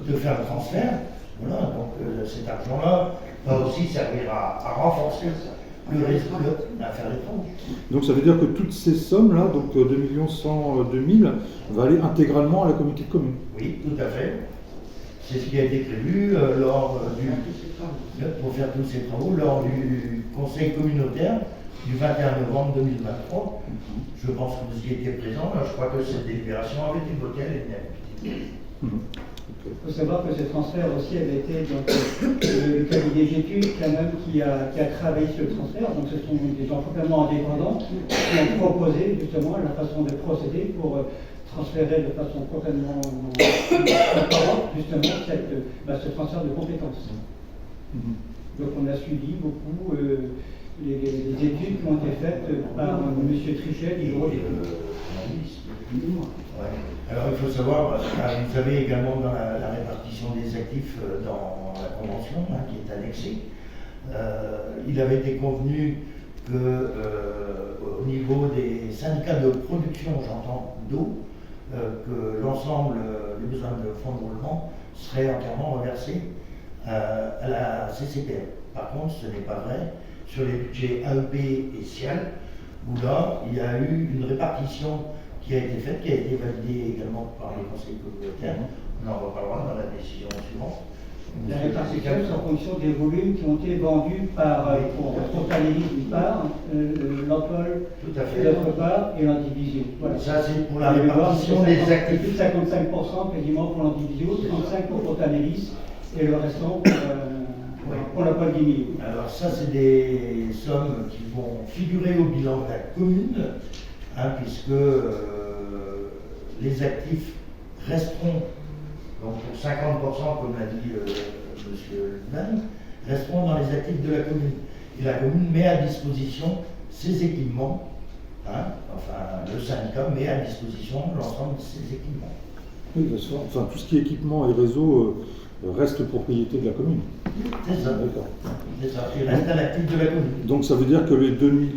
de faire le transfert. Voilà, donc cet argent-là va aussi servir à renforcer le risque à faire les travaux. Donc ça veut dire que toutes ces sommes-là, donc 2 102 000, va aller intégralement à la communauté de communes. Oui, tout à fait. C'est ce qui a été prévu pour faire tous ces travaux lors du conseil communautaire du 21 novembre 2023. Je pense que vous y étiez présent. Je crois que cette délibération avait été votée à l'unanimité. Il faut savoir que ce transfert aussi avait été donc, le cabinet d'études quand même qui a travaillé sur le transfert. Donc ce sont des gens complètement indépendants qui ont proposé justement la façon de procéder pour transférer de façon complètement transparente justement ce transfert de compétences. Donc on a suivi beaucoup les études qui ont été faites par M. Trichet du bureau des civiste. Ouais. Alors il faut savoir, vous savez également dans la répartition des actifs dans la convention qui est annexée, il avait été convenu que au niveau des syndicats de production, j'entends, d'eau, que l'ensemble des besoins de fonds de roulement seraient entièrement reversés à la CCPR. Par contre, ce n'est pas vrai sur les budgets AEP et SIAL, où là, il y a eu une répartition qui a été faite, qui a été validée également par les conseils communautaires. On en reparlera dans la décision suivante. La répartition, c'est en fonction des volumes qui ont été vendus par, pour Totaléris d'une part, l'Empol Tout à fait. d'autre part, et l'Andivisio. Voilà. Ça, c'est pour la répartition des actifs. Plus de 55% quasiment pour l'Andivisio, 35% pour Totaléris, et le restant pour l'Empol Dimilio. Alors ça, c'est des sommes qui vont figurer au bilan de la commune, puisque les actifs resteront, donc pour 50%, comme l'a dit monsieur Lehmann, resteront dans les actifs de la commune. Et la commune met à disposition ses équipements, enfin le syndicat met à disposition l'ensemble de ses équipements. Oui, bien sûr. Enfin, tout ce qui est équipement et réseau reste propriété de la commune. C'est ça. D'accord. C'est ça. Il reste à l'actif de la commune. Donc ça veut dire que les 2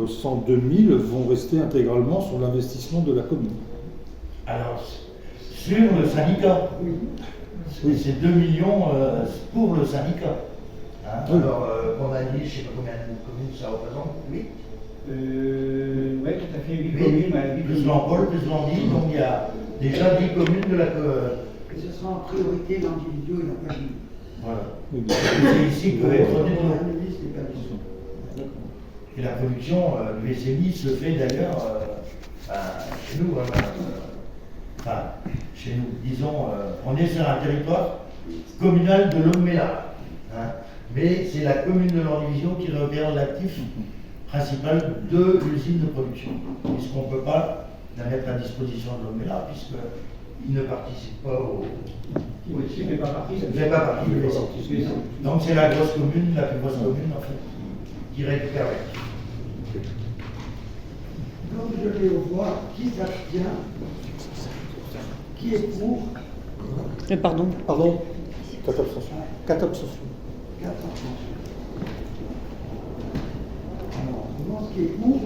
102 000 vont rester intégralement sur l'investissement de la commune. Alors, sur le syndicat, c'est 2 millions pour le syndicat. Oui. Alors, on a dit, je ne sais pas combien de communes ça représente, 8. Oui, tout à fait, 8 Oui, communes. plus l'Empol, plus l'Andy, donc il y a déjà 10 communes de la Et ce sera en priorité l'individu et la famille. Voilà. Oui, bien sûr. C'est ici que peut être dit La ministre n'est pas du tout. Et la production du SMI se fait d'ailleurs chez nous. Chez nous, disons, on est sur un territoire communal de Lomela. Mais c'est la commune de l'Andivisio qui repère l'actif principal de l'usine de production. Puisqu'on ne peut pas la mettre à disposition de Lomela, puisqu'il ne participe pas au. Oui, il ne fait pas partie. Il ne fait pas partie de l'essai. Donc c'est la grosse commune, la plus grosse commune en fait, qui récupère l'actif. Donc je vais voir qui s'abstient, qui est pour, Pardon. Pardon. 4 abstentions. 4 abstentions. 4 abstentions. Alors, on demande qui est pour,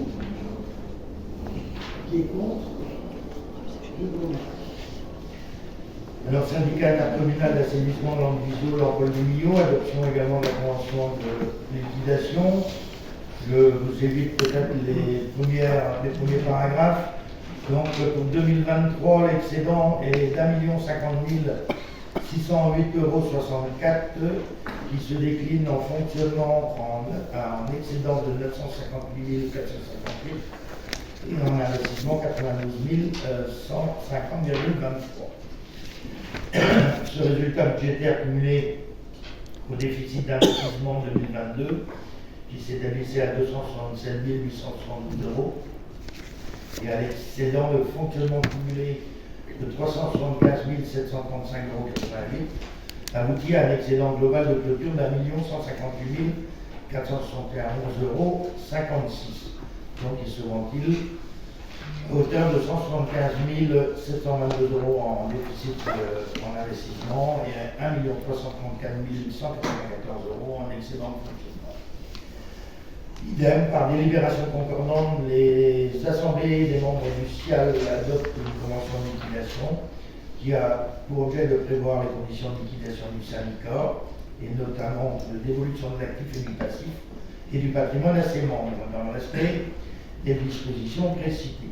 qui est contre. Je vous remercie. Alors, syndicat intercommunal d'assainissement de l'Andivisio, l'Empol du Millau, adoption également de la convention de liquidation. Je vous évite peut-être les premiers paragraphes. Donc, pour 2023, l'excédent est d'1 050 608,64 € qui se décline en fonctionnement en excédent de 958 458 et en investissement 92 150,23. Ce résultat budgétaire cumulé au déficit d'investissement 2022 qui s'établissait à 267 872 € et à l'excédent de fonctionnement cumulé de 375 735,88 € aboutit à un excédent global de clôture d'1 158 471,56 €. Donc il se ventile à hauteur de 175 722 € en déficit en investissement et 1 334 194 € en excédent de fonctionnement. Idem, par délibération concordante, les assemblées des membres du SIAL adoptent une convention de liquidation qui a pour objet de prévoir les conditions de liquidation du syndicat et notamment de l'évolution de l'actif et du passif et du patrimoine à ses membres dans le respect des dispositions précitées.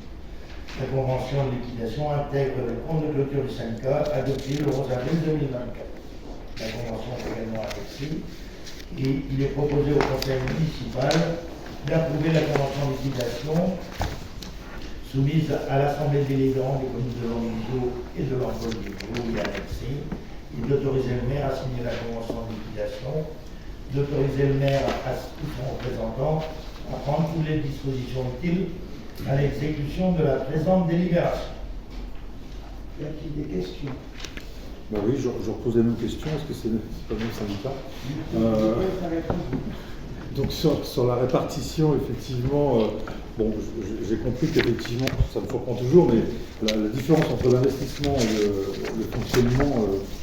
La convention de liquidation intègre le compte de clôture du syndicat adopté le 11 avril 2024. La convention est également annexée et il est proposé au conseil municipal d'approuver la convention de liquidation soumise à l'assemblée délégante des communes de l'Andivisio et de l'Empol du Millau et annexée, et d'autoriser le maire à signer la convention de liquidation, d'autoriser le maire à tout son représentant à prendre toutes les dispositions utiles à l'exécution de la présente délibération. Y a-t-il des questions? Ben oui, je repose la même question, est-ce que c'est pas le même syndicat Donc sur la répartition, effectivement, Bon, j'ai compris qu'effectivement, ça me surprend toujours, mais la différence entre l'investissement et le fonctionnement,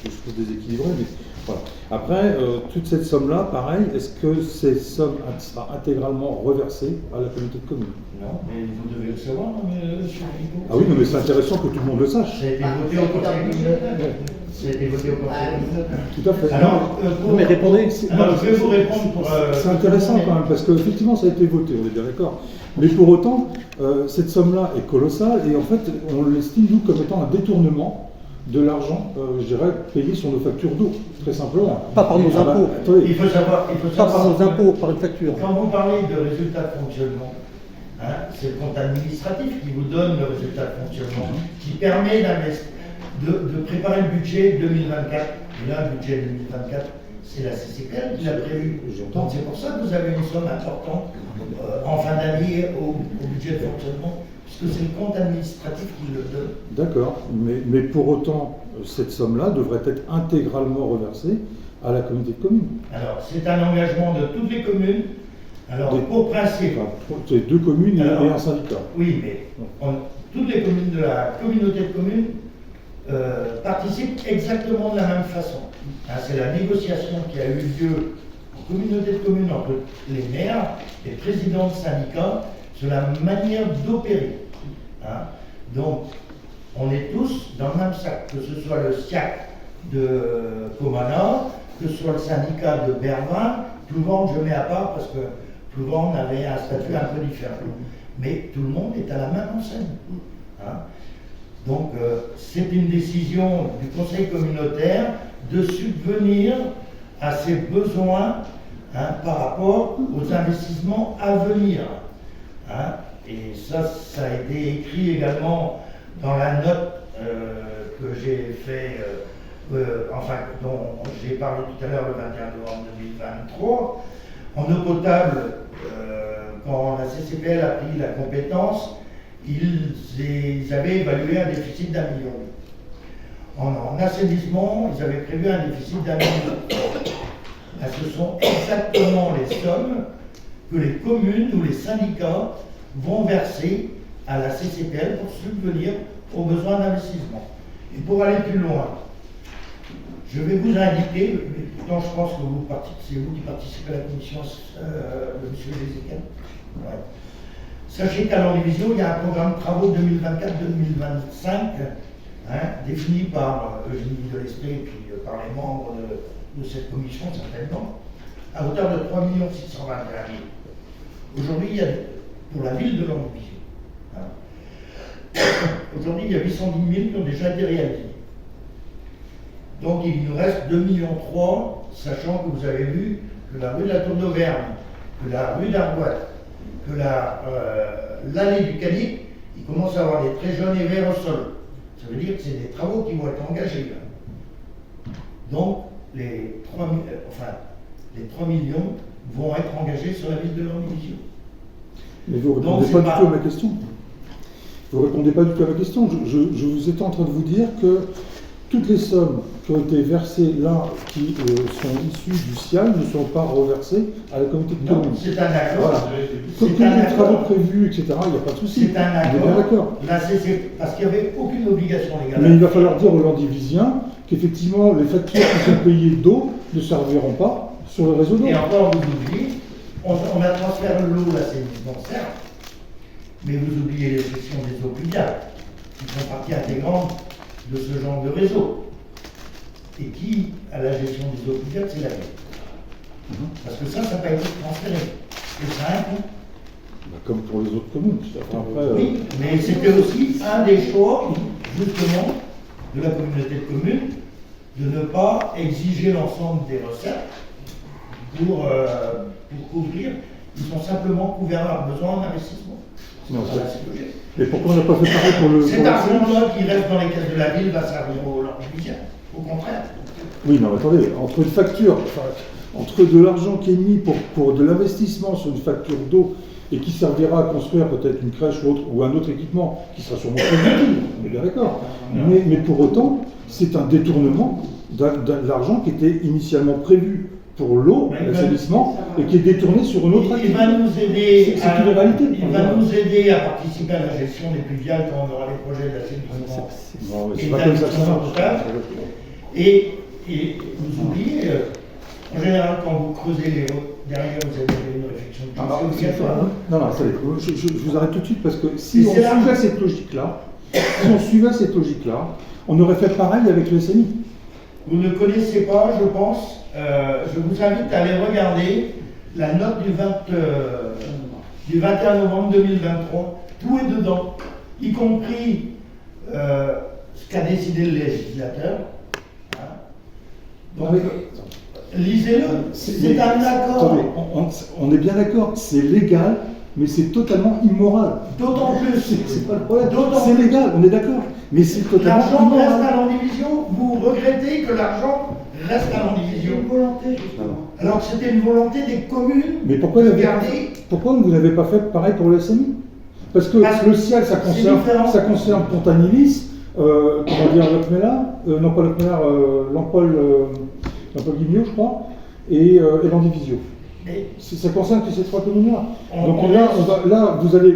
je trouve déséquilibré. Mais voilà. Après, toute cette somme-là, pareil, est-ce que ces sommes seront intégralement reversées à la communauté de communes? Non, mais vous devez le savoir, monsieur Rico. Ah oui, non, mais c'est intéressant que tout le monde le sache. Ça a été voté au Conseil communautaire. Ça a été voté au Conseil communautaire. Tout à fait. Alors, Non, mais répondez. alors, je vais vous répondre pour... C'est intéressant quand même, parce qu'effectivement, ça a été voté, on est bien d'accord. Mais pour autant, cette somme-là est colossale, et en fait, on l'estime, nous, comme étant un détournement de l'argent, je dirais, payé sur nos factures d'eau, très simplement. Pas par nos impôts. Attendez, Il faut savoir Pas par nos impôts, par une facture. Quand vous parlez de résultats de fonctionnement, hein, c'est le compte administratif qui vous donne le résultat de fonctionnement, qui permet de préparer le budget 2024. Et là, le budget 2024, c'est la CCPL qui l'a prévu. Donc c'est pour ça que vous avez une somme importante en fin d'année au budget de fonctionnement, puisque c'est le compte administratif qui le donne. d'accord, mais pour autant, cette somme-là devrait être intégralement reversée à la communauté de communes. Alors, c'est un engagement de toutes les communes. Alors, pour principe, Enfin, c'est 2 communes et un syndicat. oui, mais toutes les communes de la communauté de communes participent exactement de la même façon. Hein, c'est la négociation qui a eu lieu en communauté de communes entre les maires, les présidents de syndicats, sur la manière d'opérer. Hein. Donc, on est tous dans le même sac, que ce soit le SIAC de Comana, que ce soit le syndicat de Bervin. Plouvande, je mets à part parce que Plouvande avait un statut un peu différent. Mais tout le monde est à la même enseigne. Hein. Donc, c'est une décision du conseil communautaire de subvenir à ses besoins, hein, par rapport aux investissements à venir. Hein. Et ça a été écrit également dans la note que j'ai fait, dont j'ai parlé tout à l'heure le 21 novembre 2023. En eau potable, quand la CCPL a pris la compétence, ils avaient évalué un déficit d'1 million. En assainissement, ils avaient prévu un déficit d'1 million. Là, ce sont exactement les sommes que les communes ou les syndicats vont verser à la CCPL pour subvenir aux besoins d'investissement. Et pour aller plus loin, je vais vous indiquer, pourtant je pense que c'est vous qui participez à la commission de M. Gézéquel. Ouais. Sachez qu'à l'Andivision, il y a un programme de travaux 2024-2025, hein, défini par Eugénie de l'Esprit et puis par les membres de cette commission certainement, à hauteur de 3 621 000. Aujourd'hui, il y a, pour la ville de l'Andivision, hein, aujourd'hui il y a 810 000 qui ont déjà été réalisés. Donc il nous reste 2,3 millions, sachant que vous avez vu que la rue de la Tour d'Auvergne, que la rue d'Arboite, que l'allée du Canic, il commence à avoir des très jeunes et verts au sol. Ça veut dire que c'est des travaux qui vont être engagés. Là. Donc les 3 millions vont être engagés sur la ville de l'Andivision. Mais vous ne répondez pas du tout à ma question. Vous ne répondez pas du tout à ma question. Je vous étais en train de vous dire que toutes les sommes qui ont été versées là, qui sont issues du SIAL, ne sont pas reversées à la communauté de communes. C'est un accord. Voilà. Comme il y a des travaux prévus, etc., il n'y a pas de souci. C'est un accord. On est bien d'accord. Là, parce qu'il n'y avait aucune obligation légale. Mais il va falloir dire aux Landivisiens qu'effectivement, les factures qui sont payées d'eau ne serviront pas sur le réseau d'eau. Et encore, vous oubliez, on a transféré l'eau, l'assainissement, certes, mais vous oubliez les gestions des eaux pluviales, qui font partie intégrante de ce genre de réseau. Et qui, à la gestion des eaux pluviales, c'est la ville. Parce que ça n'a pas été transféré. Et ça a un coût. Comme pour les autres communes. Après, oui, mais c'était aussi un des choix, justement, de la communauté de communes, de ne pas exiger l'ensemble des recettes pour couvrir. Ils sont simplement couverts leurs besoins d'investissement. Voilà, c'est logique. mais pourquoi on n'a pas fait pareil pour le... Cet argent-là qui reste dans les caisses de la ville va servir aux Landivisiens. Au contraire. Oui, mais attendez, entre une facture, entre de l'argent qui est mis pour de l'investissement sur une facture d'eau et qui servira à construire peut-être une crèche ou un autre équipement qui sera sûrement très utile, on est bien d'accord. Mais pour autant, c'est un détournement de l'argent qui était initialement prévu pour l'eau, Ouais, l'assainissement, et qui est détourné sur une autre Il activité. va nous aider, C'est une réalité. il va nous aider à participer à la gestion des pluviales quand on aura les projets d'assainissement. Non, mais Et c'est pas comme ça que ça d'administration marche. locale. Et vous oubliez, en général, quand vous creusez derrière, vous avez une réflexion de Ah, c'est obligatoire. non, attendez, je vous arrête tout de suite parce que Et si on c'est là- suivait cette logique-là, on aurait fait pareil avec le SNI. Vous ne connaissez pas, je pense, je vous invite à aller regarder la note du 21 novembre 2023. Tout est dedans, y compris ce qu'a décidé le législateur. Hein. Donc, lisez-le, c'est un accord. Attendez, on est bien d'accord, c'est légal, mais c'est totalement immoral. D'autant plus, C'est pas le problème. D'autant C'est plus- légal, on est d'accord, mais c'est totalement l'argent reste immoral. à l'endivision. Vous regrettez que l'argent reste à C'est l'endivision. une volonté, justement. Alors que c'était une volonté des communes Mais pourquoi de vous garder. ne l'avez pas fait pareil pour le SNI? Parce que Parce que le ciel, ça c'est différent. concerne Pontanilis, comment dire, Locmela, non pas Locmela, Lampol Guignot, je crois, et l'Andivisio. Et Ça concerne que ces trois communes-là. On- Donc on là, laisse- là, vous allez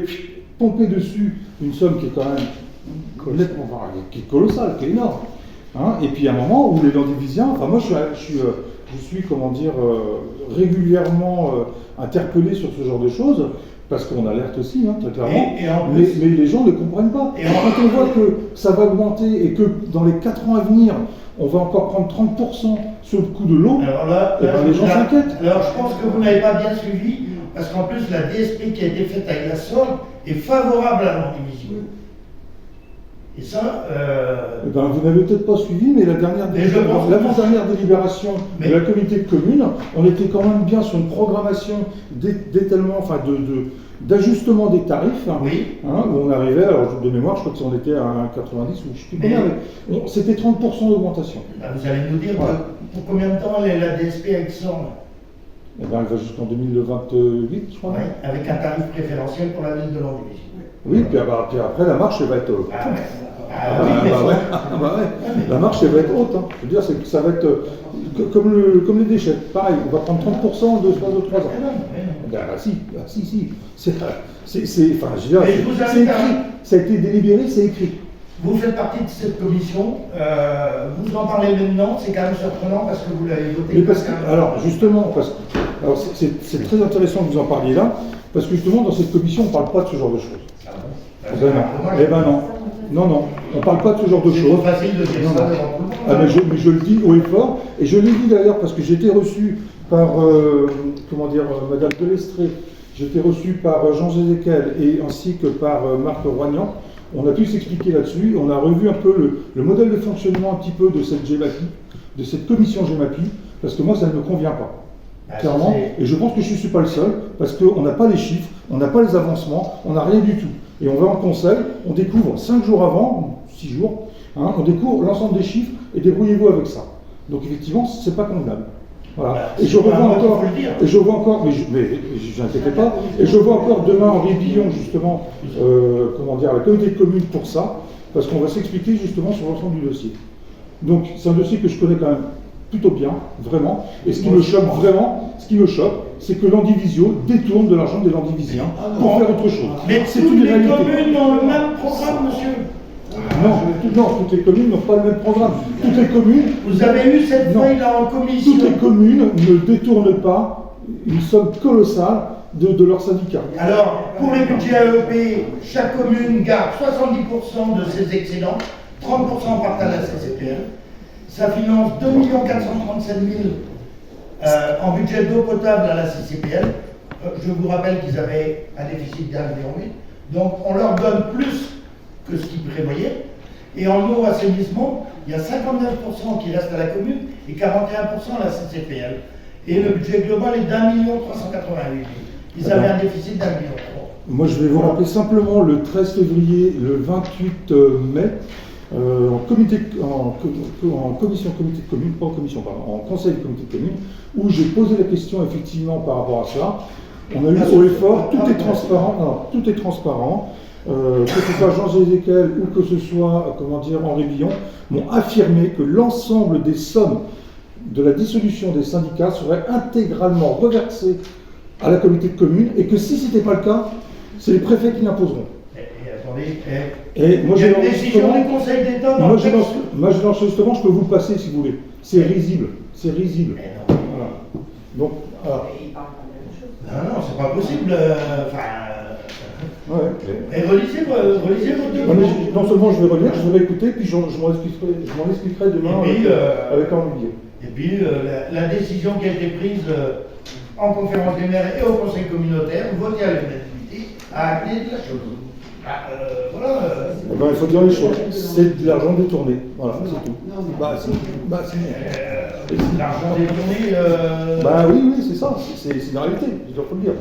pomper dessus une somme qui est quand même nettement, qui est colossale, qui est énorme. Hein, et puis à un moment où les Landivisiens, enfin moi je suis comment dire, régulièrement interpellé sur ce genre de choses, parce qu'on alerte aussi, hein, très clairement, Et en mais, plus- mais les gens ne comprennent pas. Et Quand on voit que ça va augmenter et que dans les 4 ans à venir, on va encore prendre 30% sur le coût de l'eau, Alors là, Eh ben, je les gens vous a- s'inquiètent. Alors je pense que vous n'avez pas bien suivi, parce qu'en plus la DSP qui a été faite avec la Somme est favorable à l'andivision. Et ça, eh ben, vous n'avez peut-être pas suivi, mais Mais je pense que- l'avant-dernière délibération Mais- de la communauté de communes, on était quand même bien sur une programmation d'étalement, enfin d'ajustement des tarifs, hein, oui, où on arrivait, alors de mémoire, je crois qu'on était à 1,90 ou je sais plus combien, mais c'était 30% d'augmentation. bah, vous allez nous dire Ouais. pour combien de temps elle est la DSP avec Somme, Eh ben, elle va jusqu'en 2028, je crois. ouais, avec un tarif préférentiel pour la ville de l'andivision. Oui, puis après, la marche, elle va être... Ah ouais. Ah, Ah oui, mais bah ça- ouais. Ah, bah ouais. La marche, elle va être haute. Hein. Je veux dire, ça va être comme les déchets. Pareil, on va prendre 30% de 3 ans. Ah non, mais non. Ben, si. C'est, enfin, je veux dire, Mais je vous c'est invite à- écrit. Ça a été délibéré, c'est écrit. Vous faites partie de cette commission, vous en parlez maintenant, c'est quand même surprenant parce que vous l'avez voté. Mais parce que, alors, justement, alors c'est très intéressant que vous en parliez là, parce que justement, dans cette commission, on ne parle pas de ce genre de choses. Ah bon. Eh ben non. Eh ben non. Non, on ne parle pas de ce genre de C'est choses. trop facile de dire Non, ça non. devant tout le monde. Ah, mais je le dis haut et fort, et je l'ai dit d'ailleurs parce que j'ai été reçu par, Madame Delestré, j'ai été reçu par Jean Zézéquel et ainsi que par Marc Roignan. On a pu s'expliquer là-dessus, on a revu un peu le modèle de fonctionnement un petit peu de cette GEMAPI, de cette commission GEMAPI, parce que moi ça ne me convient pas. Ah, ça, Clairement, c'est- et je pense que je ne suis pas le seul, parce qu'on n'a pas les chiffres, on n'a pas les avancements, on n'a rien du tout. Et on va en conseil, on découvre 5 jours avant, 6 jours, hein, on découvre l'ensemble des chiffres et débrouillez-vous avec ça. Donc effectivement, c'est pas convenable. Voilà. Bah, Et c'est je pas revois moi qu'il encore, faut le dire. et je vois encore, mais je n'inquiétez pas, et je vois encore demain Henri Billon justement, la communauté de communes pour ça, parce qu'on va s'expliquer justement sur l'ensemble du dossier. Donc c'est un dossier que je connais quand même plutôt bien, vraiment. Et ce qui me choque vraiment, c'est que l'Andivisio détourne de l'argent des Landivisiens pour faire autre chose. Mais C'est toutes une les réalité. communes ont le même programme, monsieur. Non, toutes les communes n'ont pas le même programme. Toutes les communes, Vous avez eu cette Non. feuille-là en commission. toutes les communes ne détournent pas une somme colossale de leur syndicat. Alors, pour les budgets AEP, chaque commune garde 70% de ses excédents, 30% partent à la CCPL. Ça finance 2 437 000 en budget d'eau potable à la CCPL. Je vous rappelle qu'ils avaient un déficit d'1,8 million. Donc, on leur donne plus que ce qu'ils prévoyaient. Et en eau assainissement, il y a 59% qui restent à la commune et 41% à la CCPL. Et le budget global est d'1 388 000. Ils avaient un déficit d'1,3 million. Moi, je vais vous rappeler simplement le 13 février, le 28 mai, en commission comité de communes, pas en commission, pardon, en conseil de comité de communes, où j'ai posé la question effectivement par rapport à ça. On a eu haut et fort, tout est transparent, tout est transparent. Que ce soit Jean Zézéquel ou que ce soit, Henri Billon, m'ont affirmé que l'ensemble des sommes de la dissolution des syndicats serait intégralement reversé à la communauté de communes et que si ce n'était pas le cas, c'est les préfets qui l'imposeront. Et attendez, Et moi, il y a j'ai une décision du Conseil d'État dans moi, le j'ai texte. lancé justement, je peux vous le passer si vous voulez. C'est risible. C'est risible. Mais non. Voilà. Donc, voilà. Non, c'est pas possible. Ouais. Et relisez votre Non, mais non seulement je vais relire, je vais réécouter, puis je m'en expliquerai demain Et puis, avec Olivier. Et puis, la décision qui a été prise en conférence des maires et au conseil communautaire, votée à l'unanimité, a acté de la chose. Eh ben, il faut dire les choses. C'est de l'argent détourné. Voilà, c'est tout. Non, mais C'est l'argent détourné. Bah oui, c'est ça. C'est la réalité, il faut le dire.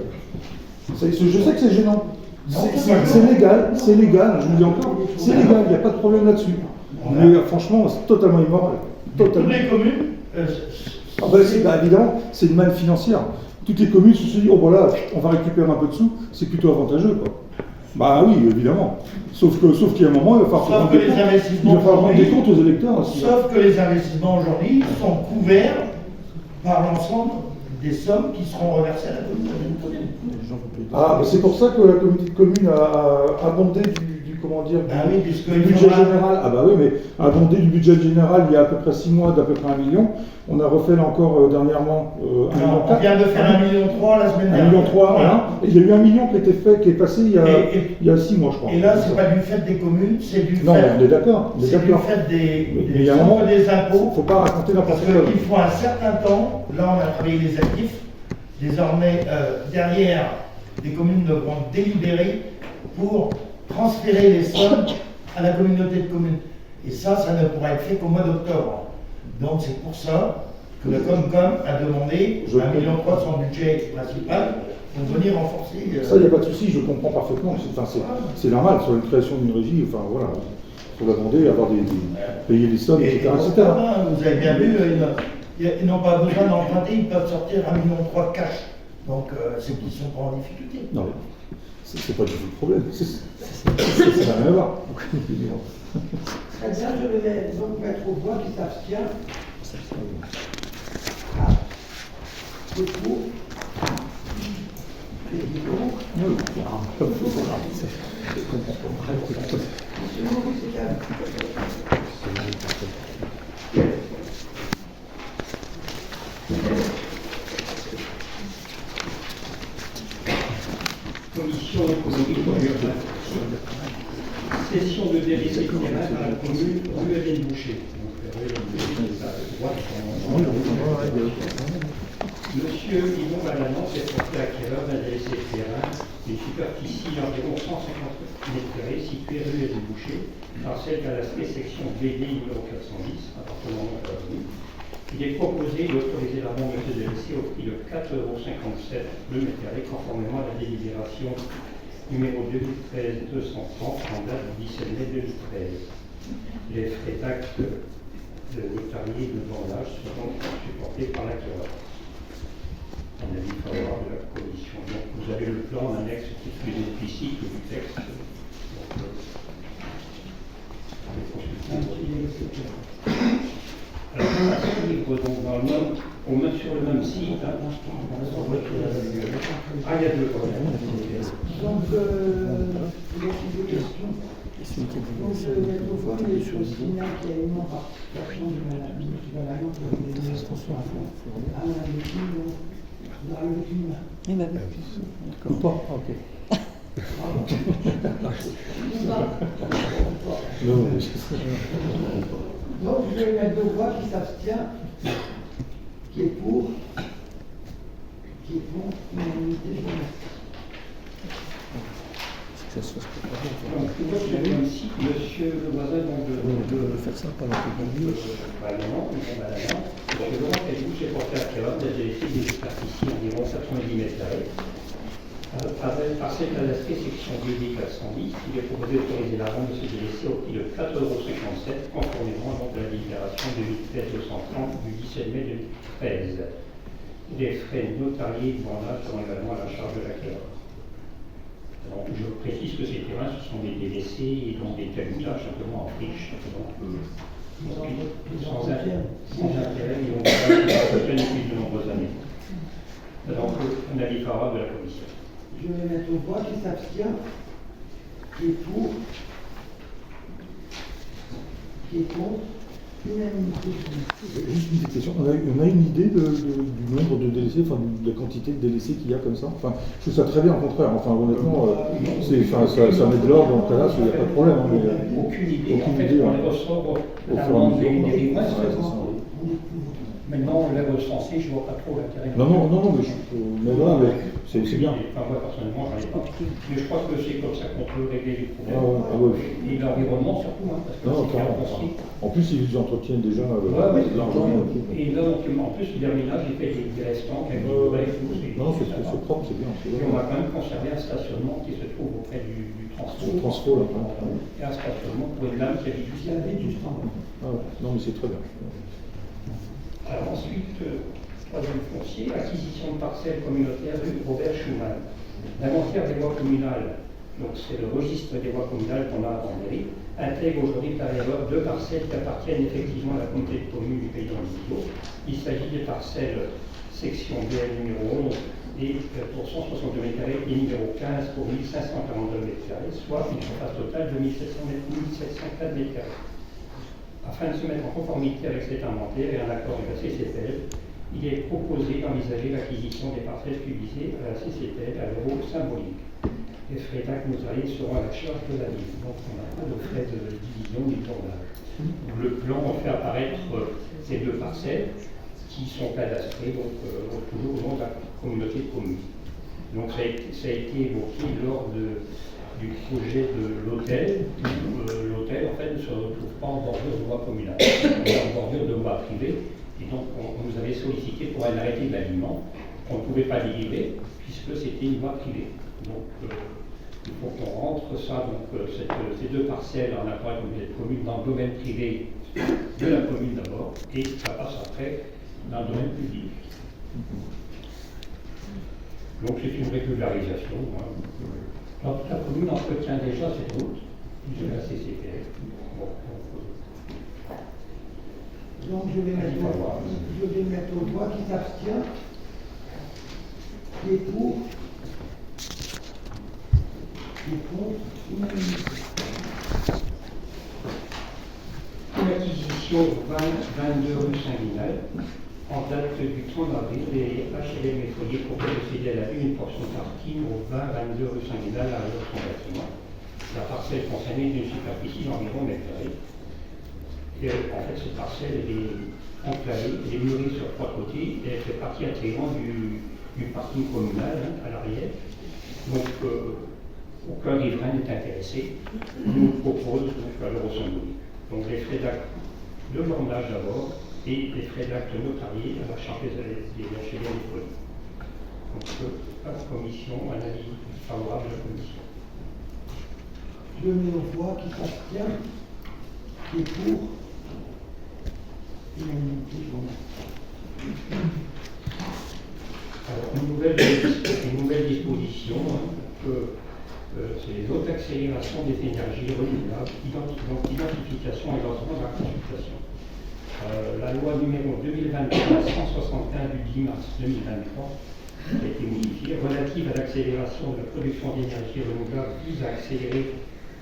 Je sais que c'est gênant. C'est légal, je vous le dis encore. C'est légal, il n'y a pas de problème là-dessus. Mais franchement, c'est totalement immoral. Toutes les communes. Évidemment, c'est une manne financière. Toutes les communes se sont dit, oh voilà, on va récupérer un peu de sous, c'est plutôt avantageux, quoi. Bah oui, évidemment. Sauf qu'il y a un moment, il va falloir rendre des comptes aux électeurs aussi. Sauf que les investissements aujourd'hui sont couverts par l'ensemble des sommes qui seront reversées à la commune. C'est pour ça que la communauté de communes a abondé du budget général. Mais abondé du budget général il y a à peu près 6 mois d'à peu près 1 million. On a refait là encore dernièrement 1,4 million. On vient de faire 1,3 million la semaine dernière. 1,3 million, voilà. Et il y a eu 1 million qui est passé il y a 6 mois, je crois. Et là, c'est pas du fait des communes, c'est du fait. Non, on est d'accord. C'est du fait des impôts. Il ne faut pas raconter n'importe quoi. Il faut un certain temps. Là, on a travaillé les actifs. Désormais, derrière, les communes devront délibérer pour transférer les sommes à la communauté de communes. Et ça ne pourra être fait qu'au mois d'octobre. Donc c'est pour ça que le Comcom a demandé 1,3 million de son budget principal pour venir renforcer. Ça, il n'y a pas de souci, je comprends parfaitement. C'est normal, sur la création d'une régie, il faut la demander, payer des sommes, etc. Vous avez bien vu, ils n'ont pas besoin d'emprunter, ils peuvent sortir 1,3 million de cash. Donc c'est qu'ils ne sont pas en difficulté. Non, c'est pas du tout le problème. Ça n'a rien à voir. Très bien, je vais donc mettre au voix qui s'abstient. C'est pour. C'est contre. Monsieur Maurice, c'est calme. Commission session de délégué terrain dans la commune rue Adeline Boucher. Monsieur Yvon Balanon s'est porté acquéreur d'un délaissé de terrain d'une superficie d'environ 150 m² située rue Adeline Boucher, parcelle cadastrée section BD numéro 410, appartenant à la commune. Il est proposé d'autoriser la vente de ce délaissé au prix de 4,57 € le m², conformément à la délibération numéro 2013-230 en date du 17 mai 2013. Les frais d'acte de notarié de vendage seront supportés par l'acquéreur. Un avis favorable de la commission. Donc vous avez le plan en annexe qui est plus explicite du texte. Alors, ça livre donc dans le même, sur le même site. Il y a deux problèmes. Donc, il y a des questions. Donc, je vais mettre au voix, mais il faut signaler qu'il y a une non-participation de Mme Balanon pour les démonstrations à fond. Ah, Mme Bétine, Mme Bétine. Eh ben, Ou pas, ok. Donc, je vais mettre deux voix qui s'abstient, qui est pour, qui est contre, unanimité, je vous remercie. Donc, ici, monsieur le voisin de faire ça par la Monsieur Laurent Pellicou s'est porté acquéreur d'un délaissé d'une superficie environ 90 m². Parcelle cadastrée section BD 410, il est proposé d'autoriser la vente de ce délaissé au prix de 4,57 €, conformément à la délibération de 2013-230 du 17 mai 2013. Les frais notariés de vendage seront également à la charge de l'acquéreur. Je précise que ces terrains, ce sont des délaissés et donc des calculages simplement en friche. Sans intérêt, ils vont faire depuis de nombreuses années. Donc, un avis favorable de la commission. Je vais mettre aux voix qui s'abstient, qui est pour, qui est contre, unanimité. Juste une petite question. On a une idée du nombre de délaissés, enfin de la quantité de délaissés qu'il y a comme ça. Enfin, je trouve ça très bien, au contraire. Enfin, honnêtement, ça met de l'ordre dans le cas là, il n'y a pas de problème. Hein, mais, Aucune idée. aucune En fait, idée, on ouais. les ressort Au la fur et à demande mesure, des riverains. ouais, c'est ça. Maintenant, on l'a recensé, je ne vois pas trop l'intérêt. Non, mais voilà, mais c'est bien. Enfin, moi, personnellement, j'en ai pas. Mais je crois que c'est comme ça qu'on peut régler les problèmes. Ah ouais. Et l'environnement surtout, hein, parce que Non, c'est bien carrément. construit. En plus, ils entretiennent déjà Ouais, l'argent. et là, en plus, le dernier, j'ai fait des restants, avec des brefs, Non, c'est propre, c'est bien. Et on va quand même conserver un stationnement qui se trouve auprès du transfo. Le transfo, là. Et un stationnement pour une lame qui habite juste là. Ah ouais. Non, mais c'est très bien. Alors ensuite, troisième foncier, acquisition de parcelles communautaires rue Robert Schumann. L'inventaire des voies communales, donc c'est le registre des voies communales qu'on a en mairie, intègre aujourd'hui par erreur 2 parcelles qui appartiennent effectivement à la communauté de communes du Pays d'Andillo. Il s'agit des parcelles section BL numéro 11 et pour 162 m² et numéro 15 pour 1542 m², soit une surface totale de 1704 m². Afin de se mettre en conformité avec cet inventaire et un accord avec la CCPL, il est proposé d'envisager l'acquisition des parcelles publiées à la CCPL à l'euro symbolique. Les frais d'acnosage seront à la charge de la ville, donc on n'a pas de frais de division ni de tournage. Le plan fait apparaître ces 2 parcelles qui sont cadastrées donc, toujours au nom de la communauté de communes. Donc ça a été évoqué lors du projet de l'hôtel. L'hôtel, en fait, ne se retrouve pas en bordure de voie communale, on est en bordure de voie privée. Et donc, on nous avait sollicité pour un arrêté de l'aliment qu'on ne pouvait pas délivrer puisque c'était une voie privée. Donc, il faut qu'on rentre ça, donc, ces 2 parcelles en accord avec la communauté de communes dans le domaine privé de la commune d'abord, et ça passe après dans le domaine public. Donc, c'est une régularisation. Hein. Alors, la commune entretient déjà cette route de la CCPL. Donc je vais mettre aux voix qui s'abstient, qui est pour, qui est contre, unanimité. Une acquisition 22 rue Saint-Guinal, en date du 30 avril, les HLM et foyers pourraient posséder à la une portion de parking au 20-22 rue Saint-Guinal à leur son bâtiment. La parcelle concernée d'une superficie d'environ m². Et en fait, cette parcelle est enclavée, elle est murée sur 3 côtés, et elle fait partie intégrante du parking communal hein, à l'arrière. Donc, aucun riverain n'est intéressé. On nous propose donc à l'euro symbolique. Donc, les frais d'acte de bornage d'abord et les frais d'acte notariés à la charge des HLM et des foyers. Donc, à la commission, un avis favorable de la commission. Je mets aux voix qui s'abstient, qui est pour, unanimité, je vous remercie. Alors, une nouvelle disposition, hein, c'est les autres accélérations des énergies renouvelables, donc identification et lancement de la consultation. La loi numéro 2023-161 du 10 mars 2023 qui a été modifiée, relative à l'accélération de la production d'énergie renouvelable, vise à accélérer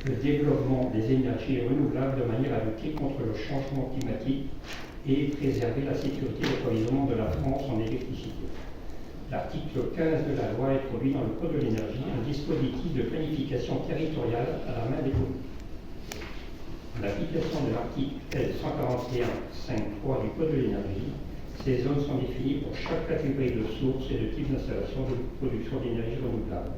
le développement des énergies renouvelables de manière à lutter contre le changement climatique et préserver la sécurité d'approvisionnement de la France en électricité. L'article 15 de la loi introduit dans le Code de l'énergie un dispositif de planification territoriale à la main des communes. En application de l'article L141.5.3 du Code de l'énergie, ces zones sont définies pour chaque catégorie de sources et de type d'installation de production d'énergie renouvelable,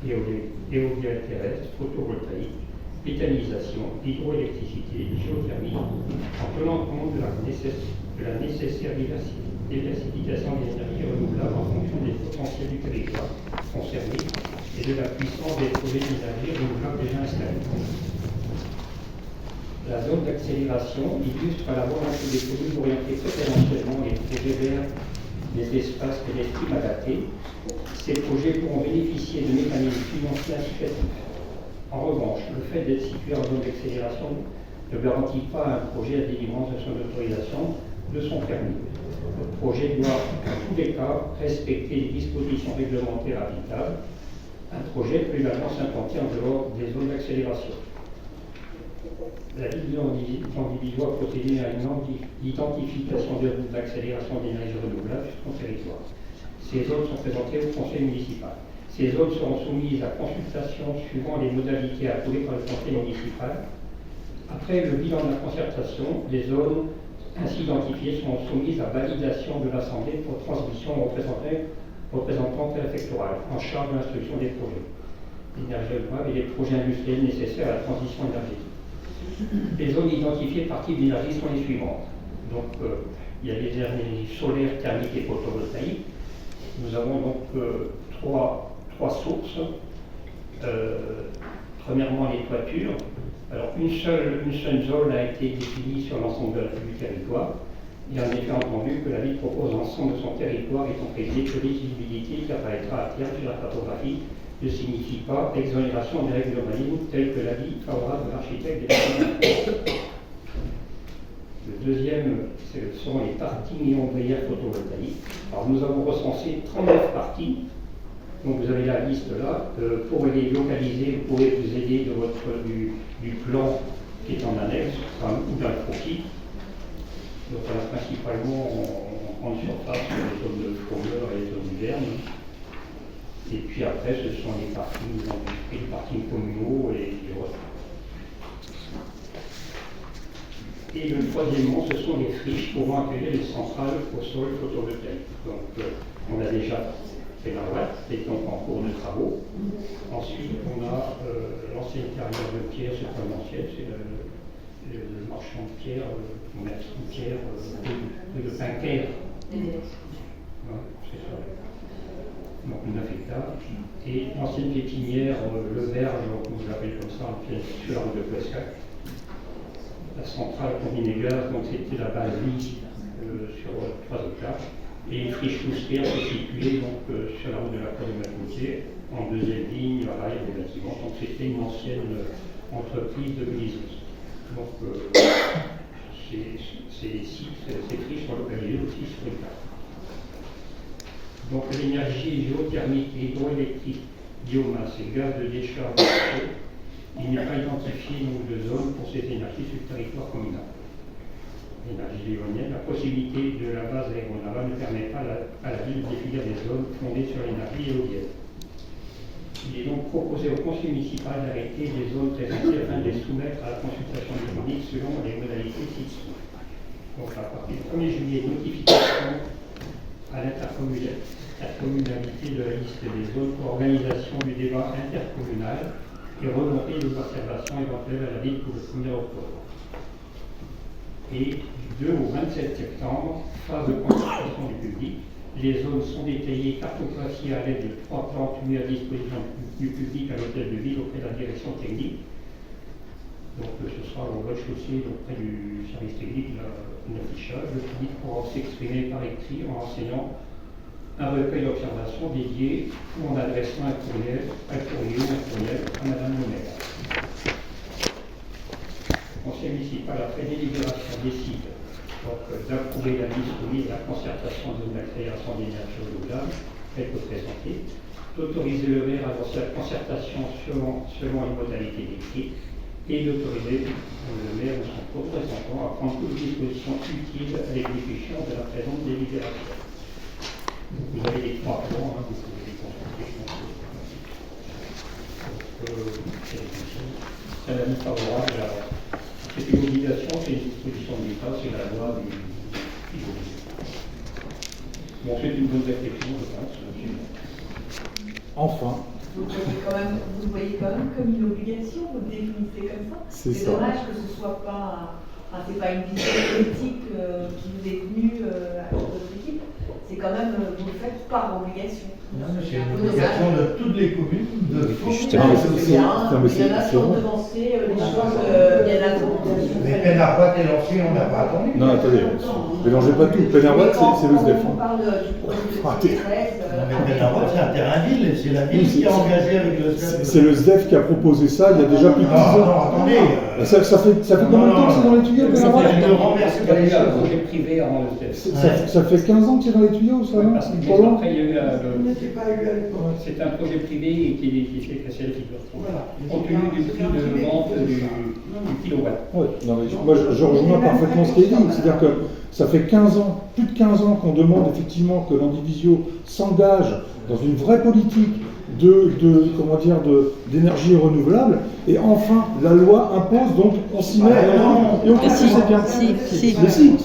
éolienne terrestre, photovoltaïque, méthanisation, hydroélectricité, géothermie, en tenant compte de la nécessaire diversification des énergies renouvelables en fonction des potentiels du territoire concerné et de la puissance des projets d'énergie renouvelable déjà installés. La zone d'accélération illustre la volonté des communes d'orienter préférentiellement les projets vers des espaces pédestriens adaptés. Ces projets pourront bénéficier de mécanismes financiers incitatifs. En revanche, le fait d'être situé en zone d'accélération ne garantit pas à un projet la délivrance de son autorisation de son permis. Le projet doit, en tous les cas, respecter les dispositions réglementaires applicables. Un projet peut également s'implanter en dehors des zones d'accélération. La ville d'Andilly doit procéder à une identification des routes d'accélération d'énergie renouvelable sur son territoire. Ces zones sont présentées au conseil municipal. Ces zones seront soumises à consultation suivant les modalités approuvées par le conseil municipal. Après le bilan de la concertation, les zones ainsi identifiées seront soumises à validation de l'Assemblée pour transmission au représentant préfectoral en charge de l'instruction des projets d'énergie renouvelable et des projets industriels nécessaires à la transition énergétique. Les zones identifiées par type d'énergie sont les suivantes. Donc, il y a les énergies solaires, thermiques et photovoltaïques. Nous avons donc trois sources. Premièrement, les toitures. Alors, une seule zone a été définie sur l'ensemble du territoire. Il en est entendu que la ville propose l'ensemble de son territoire étant précisé que l'éligibilité qui apparaîtra à terme sur la cartographie ne signifie pas exonération des règles d'urbanisme telles que l'avis favorable de l'architecte des bâtiments. Le deuxième, ce sont les parkings et ombrières photovoltaïques. Alors nous avons recensé 39 parkings. Donc vous avez la liste là. Pour les localiser, vous pourrez vous aider du plan qui est en annexe ou d'un croquis. Donc on a principalement en grande surface les zones de chômeurs et les zones d'hiverne. Et puis après, ce sont les parkings communaux et les autres. Et le troisièmement, ce sont les friches pouvant accueillir les centrales au sol photovoltaïque. Donc, on a déjà fait la droite, c'est donc en cours de travaux. Ensuite, on a l'ancienne carrière de pierre, c'est pas l'ancienne, c'est le marchand de pierre, le commerçant de pierre, de Pincaire. Ouais, c'est ça. Donc 9 hectares, et l'ancienne pépinière, le Verge, on l'appelle comme ça, sur la route de Ploescac. La centrale combinée gaz, donc c'était la base vie sur 3 hectares, et une friche moustière qui est située donc, sur la route de la Croix de Matmoutier, en deuxième ligne à l'arrière des bâtiments. Donc c'était une ancienne entreprise de liseuse. Donc ces friches sont localisées aussi sur une carte. Donc l'énergie géothermique, hydroélectrique, biomasse et gaz de décharge, il n'y a pas identifié nombre de zones pour ces énergies sur le territoire communal. L'énergie éolienne, la possibilité de la base aéronavale ne permet pas à la ville de définir des zones fondées sur l'énergie éolienne. Il est donc proposé au conseil municipal d'arrêter les zones présentées afin de les soumettre à la consultation du public selon les modalités ci-dessous. Donc à partir du 1er juillet, notification à l'intercommunalité de la liste des zones pour organisation du débat intercommunal et remonter les observations éventuelles à la ville pour le 1er octobre. Et du 2 au 27 septembre, phase de consultation du public, les zones sont détaillées, cartographiées à l'aide de 3 plantes mises à disposition du public à l'hôtel de ville auprès de la direction technique. Donc ce sera au rez-de-chaussée auprès du service technique, un affichage. Le public pourra s'exprimer par écrit en enseignant un recueil d'observations dédié ou en adressant un courriel à Madame le maire. Le conseil municipal, après délibération, décide d'approuver la liste soumise à la concertation de l'accélération d'énergie renouvelable, telle que présentée, d'autoriser le maire à lancer la concertation selon les modalités décrites et d'autoriser le maire ou son représentant à prendre toutes les dispositions utiles à l'exécution de la présente délibération. Vous avez les 3 plans, vous pouvez les consulter. C'est un avis favorable. C'est une obligation, c'est une disposition de l'État, c'est la loi du Bon, c'est une bonne réflexion, je pense. Enfin. Vous le voyez quand même comme une obligation, vous le définissez comme ça. C'est dommage que ce soit pas, c'est pas une vision politique qui vous est venue à votre équipe. C'est quand même, vous le faites par obligation. Non, mais c'est une obligation de toutes les communes de justement, il y en a qui ont devancé les choses, il y en a qui ont devancé. Mais Pénarboîte et l'ancien, on n'a pas attendu. Non, attendez, mélangez pas tout. Pénarboîte, c'est le SDEF. On parle du projet de 2013. c'est un terrain-ville, c'est la ville qui a engagé avec le SDEF. C'est le SDEF qui a proposé ça il y a déjà plus de 10 ans. Non, attendez. Ça fait combien de temps que c'est dans les tuyaux? Ça fait le renverse Il y a eu un projet privé avant le SDEF. Ça fait 15 ans que c'est dans les tuyaux, ça, non? Parce que Pas loin. après, il y a eu Il n'était pas eu à l'époque. c'est un projet privé qui s'est cassé la figure. Voilà. Compte tenu du prix de vente du kilowatt. Ouais, non, mais moi je rejoins parfaitement ce qui est dit, c'est-à-dire que ça fait 15 ans, plus de 15 ans qu'on demande effectivement que l'Andivisio s'engage dans une vraie politique d'énergie renouvelable, et enfin la loi impose, donc on s'y met et on Mais si, c'est bien. si.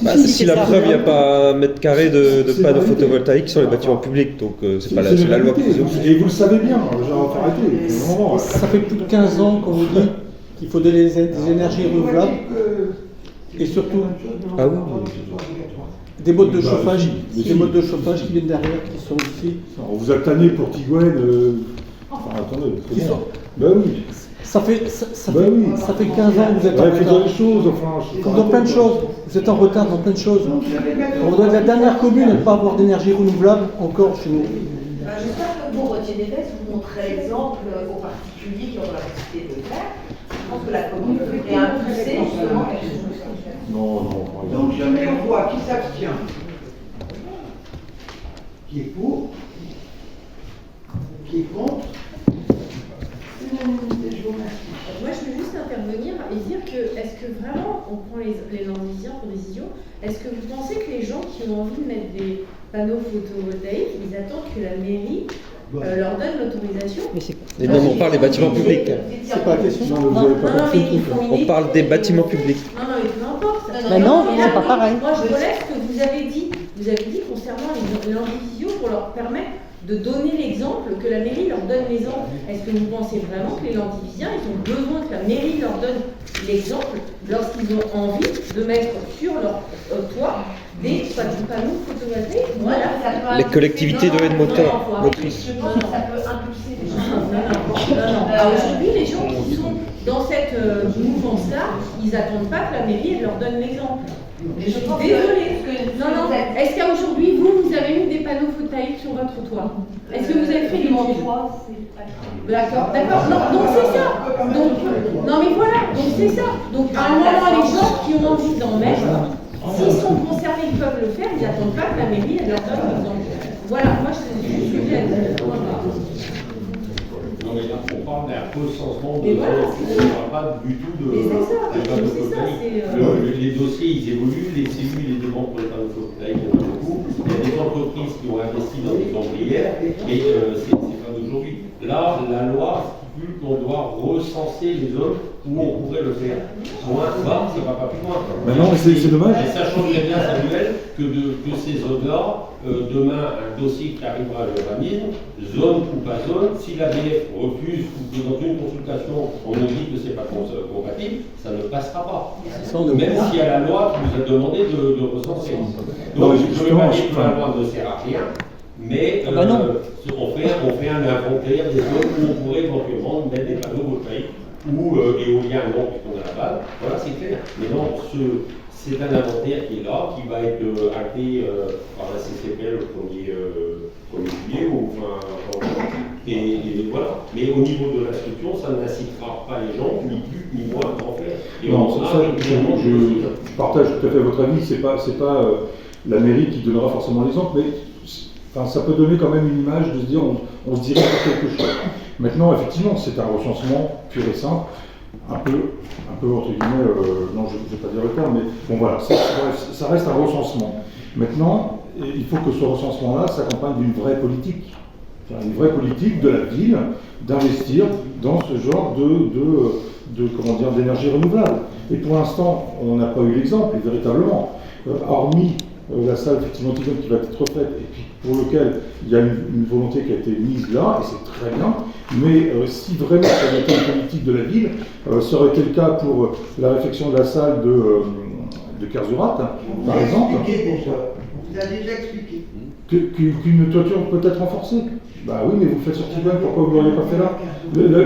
Mais si, Si la preuve, il n'y a pas un mètre carré de panneaux photovoltaïques sur les bâtiments publics, donc c'est pas c'est la loi qui vous oblige. Et vous le savez bien, genre, faut arrêter. Ça fait plus de 15 ans qu'on vous dit qu'il faut donner des énergies renouvelables et surtout Ah oui. des modes de chauffage, des modes de chauffage qui viennent derrière, qui sont aussi. On vous a tanné pour Tigouane. Enfin, attendez, Qui sont- ben oui. Ça fait 15 ans que vous êtes en Ouais, faites retard. des choses, enfin. Dans plein de choses. Vous êtes en retard dans plein de choses. On doit être la dernière commune à ne pas avoir d'énergie renouvelable encore chez nous. J'espère que vous retirez des vous montrez l'exemple aux particuliers qui ont la possibilité de le faire. Je pense que la commune devrait impulser justement quelque chose comme ça. Non. Donc je mets au voix qui s'abstient. Qui est pour? Qui est contre? Unanimité, je vous remercie. Moi, je veux juste intervenir et dire que, est-ce que vraiment on prend les Landiviens pour des idiots? Est-ce que vous pensez que les gens qui ont envie de mettre des panneaux photovoltaïques, ils attendent que la mairie leur donne l'autorisation? Et non, on parle des bâtiments publics. C'est pas la question. Non, vous avez pas compris le truc. On parle des bâtiments publics. Non, mais peu importe. Bah non, mais là, c'est pas pareil. Moi, je relève ce que vous avez dit. Vous avez dit concernant les Landivisions pour leur permettre de donner l'exemple, que la mairie leur donne l'exemple. Est-ce que vous pensez vraiment que les Landivisiens, ils ont besoin que la mairie leur donne l'exemple lorsqu'ils ont envie de mettre sur leur toit des panneaux photovoltaïques? Voilà. Les collectivités doivent être motrices. Je pense que ça peut impulser les gens. Non. Aujourd'hui, les gens qui sont dans cette mouvance-là, ils n'attendent pas que la mairie leur donne l'exemple. Je suis désolée. Non. Est-ce qu'aujourd'hui, vous avez mis des panneaux photovoltaïques sur votre toit? Est-ce que vous avez fait des études? D'accord. Non, donc c'est ça. Non mais voilà, donc c'est ça. Donc à un moment, les gens qui ont envie d'en mettre, s'ils sont concernés, ils peuvent le faire, ils n'attendent pas que la mairie elle leur donne l'exemple. Voilà, moi c'est juste ce que j'ai à dire. Non mais là, on parle d'un recensement de Mais voilà, on ne parle pas du tout de Mais c'est ça, de panneaux c'est ça, photovoltaïques. Les dossiers, ils évoluent, les cellules, les demandes pour les panneaux photovoltaïques, il y en a beaucoup. Il y a des entreprises qui ont investi dans des ombrières, et c'est pas d'aujourd'hui. Là, la loi stipule qu'on doit recenser les zones où on pourrait le faire. Point, ça va pas plus loin. Mais non, mais c'est dommage. Et ça changerait bien, Samuel, que ces zones-là, demain, un dossier qui arrivera à l'urbanisme, zone ou pas zone, si l'ABF refuse ou que dans une consultation on nous dit que c'est pas compatible, ça ne passera pas. Même s'il y a la loi qui nous a demandé de recenser. Non, Donc, mais je ne veux pas dire que la loi ne sert à rien, mais on fait un inventaire des zones où on pourrait éventuellement mettre des panneaux voltaïques ou éoliens, non, puisqu'on a la balle. Voilà, c'est clair. Mais non, c'est un inventaire qui est là, qui va être acté par la CCPL le 1er juillet, et voilà. Mais au niveau de l'instruction, ça n'incitera pas les gens, ni plus ni moins, à en faire. Et Non, on ça, je partage tout à fait votre avis. C'est pas la mairie qui donnera forcément l'exemple, mais enfin, ça peut donner quand même une image de se dire on se dirige vers quelque chose. Maintenant, effectivement, c'est un recensement pur et simple, un peu entre guillemets, non, je ne vais pas dire le terme, mais bon voilà, ça reste un recensement. Maintenant, il faut que ce recensement-là s'accompagne d'une vraie politique. Une vraie politique de la ville d'investir dans ce genre d'énergie renouvelable. Et pour l'instant, on n'a pas eu l'exemple, véritablement, hormis la salle effectivement qui va être refaite et puis pour lequel il y a une volonté qui a été mise là, et c'est très bien, mais si vraiment ça avait été une politique de la ville, ça aurait été le cas pour la réfection de la salle de Kerzurat, par exemple. Il a déjà expliqué. Qu'une toiture peut être renforcée. Bah oui, mais vous le faites sur Tigouane, pourquoi vous ne l'auriez pas fait là? Il n'y avait